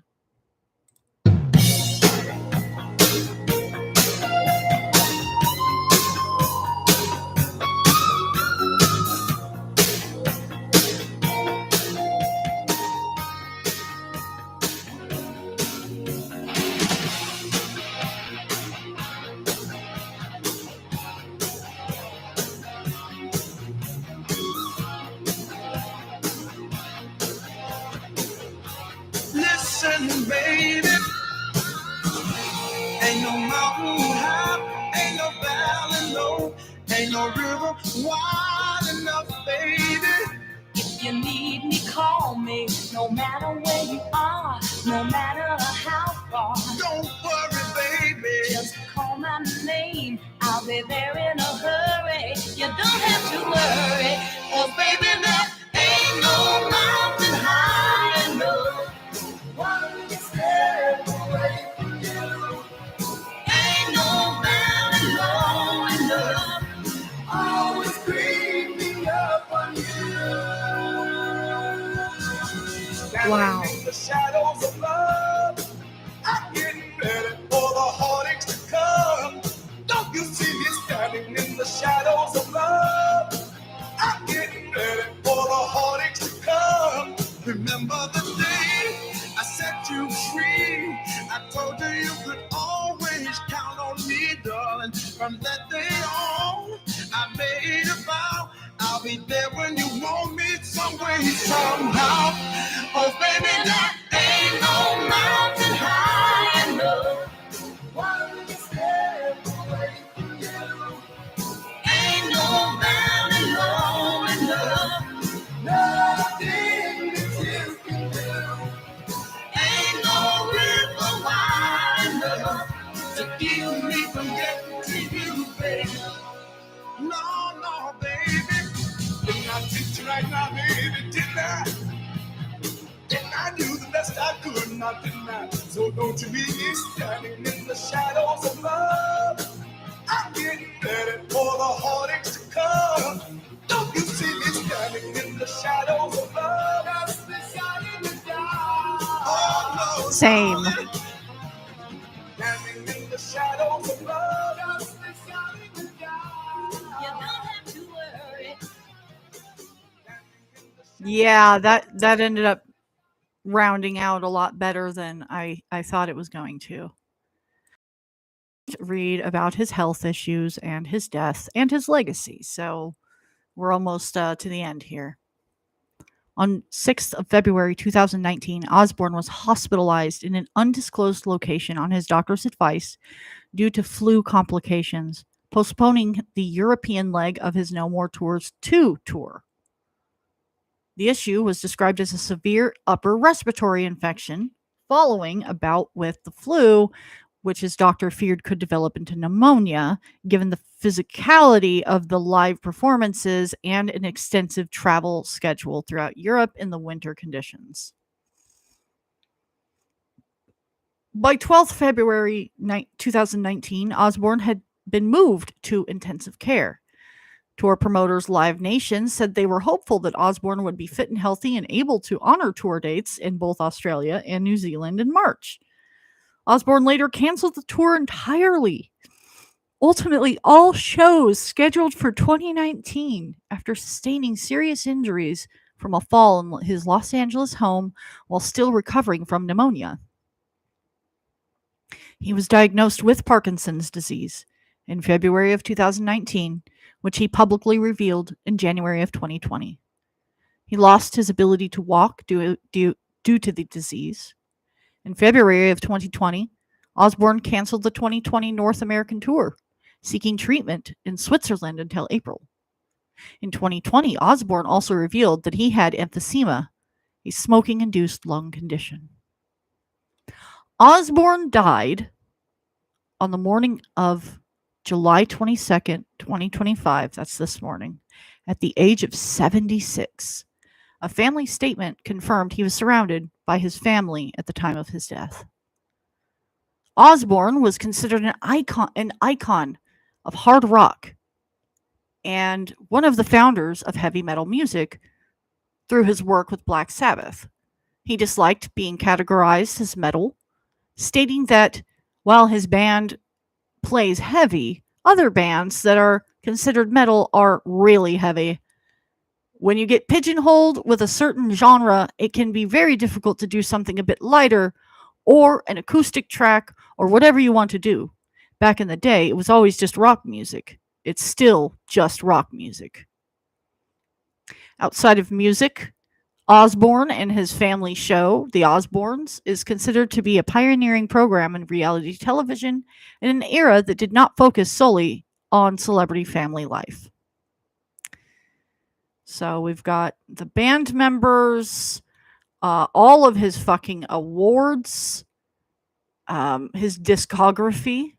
[SPEAKER 2] Listen, baby, ain't no mountain high, ain't no valley low, ain't no river wide enough, baby.
[SPEAKER 3] If you need me, call me. No matter where you are, no matter how far.
[SPEAKER 2] Don't worry, baby.
[SPEAKER 3] Just call my name. I'll be there in a hurry. You don't have to worry. Oh, baby, there ain't no mountain high enough. One step away from you. Ain't no valley low enough.
[SPEAKER 2] Always creeping up on you.
[SPEAKER 1] Wow.
[SPEAKER 2] Standing in the shadows of love, I'm getting ready for the heartaches to come. Don't you see me standing in the shadows of love? I'm getting ready for the heartaches to come. Remember the day I set you free. I told you you could always count on me, darling. From that day on, I made a vow. I'll be there when you want me, some way, somehow. Oh, baby, there ain't no mountain high enough. One step away from you. Ain't no valley low enough. Nothing that you can do. Ain't no river wide enough to keep me from getting to you, baby. No, baby. Didn't I treat you right now, baby? Didn't I? Didn't I do the best I could? Not didn't I? So don't you leave me standing in the shadows of love. I'm getting ready for the heartaches to come. Don't you see me standing in the shadows of love? Just the sun in the dark. Oh, no,
[SPEAKER 1] Same.
[SPEAKER 2] standing in the shadows of love. Just the sun in the dark.
[SPEAKER 3] You don't have to worry.
[SPEAKER 1] Yeah, that ended up rounding out a lot better than I thought it was going to. Read about his health issues and his death and his legacy. So we're almost to the end here. On 6th of February 2019, Osbourne was hospitalized in an undisclosed location on his doctor's advice due to flu complications, postponing the European leg of his No More Tours 2 tour. The issue was described as a severe upper respiratory infection following a bout with the flu, which his doctor feared could develop into pneumonia, given the physicality of the live performances and an extensive travel schedule throughout Europe in the winter conditions. By 12th February 2019, Osbourne had been moved to intensive care. Tour promoters Live Nation said they were hopeful that Osbourne would be fit and healthy and able to honor tour dates in both Australia and New Zealand in March. Osbourne later canceled the tour entirely. Ultimately, all shows scheduled for 2019 after sustaining serious injuries from a fall in his Los Angeles home while still recovering from pneumonia. He was diagnosed with Parkinson's disease in February of 2019, which he publicly revealed in January of 2020. He lost his ability to walk due to the disease. In February of 2020, Osbourne canceled the 2020 North American tour, seeking treatment in Switzerland until April. In 2020, Osbourne also revealed that he had emphysema, a smoking-induced lung condition. Osbourne died on the morning of July 22nd, 2025, that's this morning, at the age of 76. A family statement confirmed he was surrounded by his family at the time of his death. Osbourne was considered an icon of hard rock and one of the founders of heavy metal music through his work with Black Sabbath. He disliked being categorized as metal, stating that while his band plays heavy, other bands that are considered metal are really heavy. When you get pigeonholed with a certain genre, it can be very difficult to do something a bit lighter or an acoustic track or whatever you want to do. Back in the day, it was always just rock music. It's still just rock music. Outside of music, Osbourne and his family show, The Osbournes, is considered to be a pioneering program in reality television in an era that did not focus solely on celebrity family life. So we've got the band members, all of his fucking awards, his discography,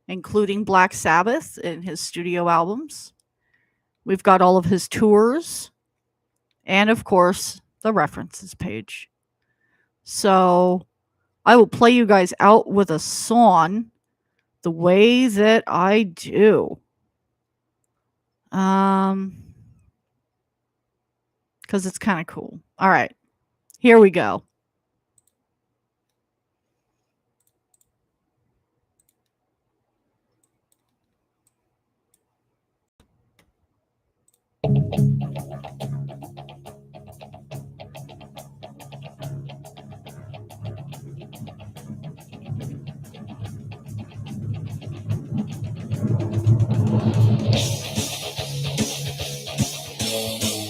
[SPEAKER 1] including Black Sabbath and his studio albums. We've got all of his tours. And, of course, the references page. So, I will play you guys out with a song the way that I do. Because it's kind of cool. All right. Here we go.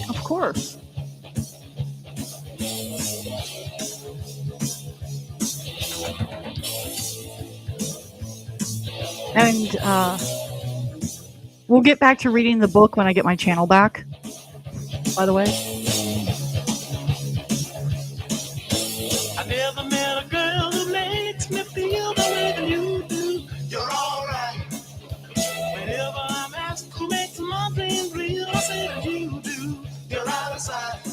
[SPEAKER 1] Of course. And we'll get back to reading the book when I get my channel back, by the way.
[SPEAKER 2] I never met a girl who makes me feel the way that you do. You're alright. Whenever I'm asked who makes my dreams real, I say that you do. You're out of sight.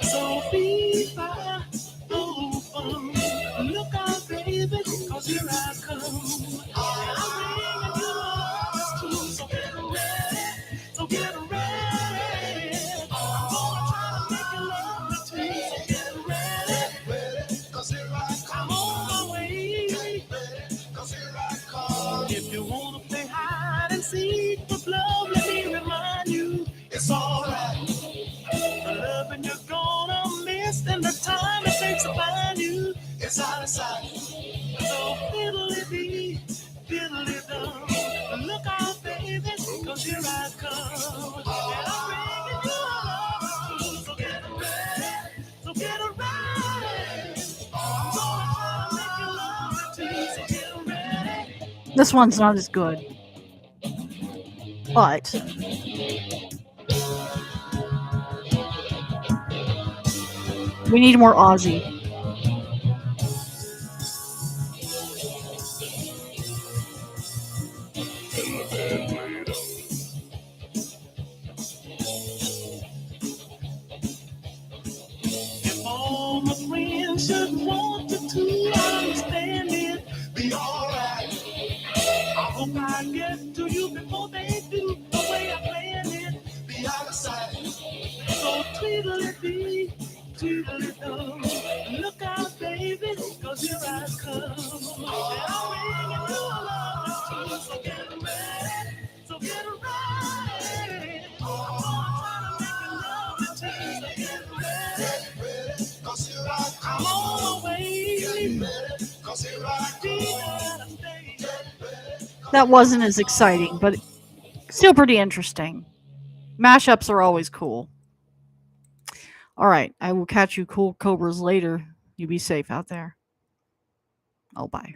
[SPEAKER 2] So be fine. Oh, fun. Look out, baby, 'cause here I come. I'm bringing you alright. The loving you're gonna miss and the time it takes to find you is out of sight. So fiddly-dee, fiddly-dum. Look out, baby, 'cause here I come. And I'm bringing you along. So get ready, so get ready. I'm gonna try to make you love me too. So get ready.
[SPEAKER 1] This one's not as good. But we need more Ozzy.
[SPEAKER 2] If all my friends should want to understand it, be alright. I hope I get to you before they do. The way I planned it, be out of sight. So tweedledee, tweedledum. Look out, baby, 'cause here I come. And I'm bringing you along too. So get ready, so get ready. I'm gonna try to make you love me too. So get ready, 'cause here I come. I'm on my way. Get ready, 'cause here I come.
[SPEAKER 1] That wasn't as exciting, but still pretty interesting. Mashups are always cool. All right, I will catch you cool cobras later. You be safe out there. Oh, bye.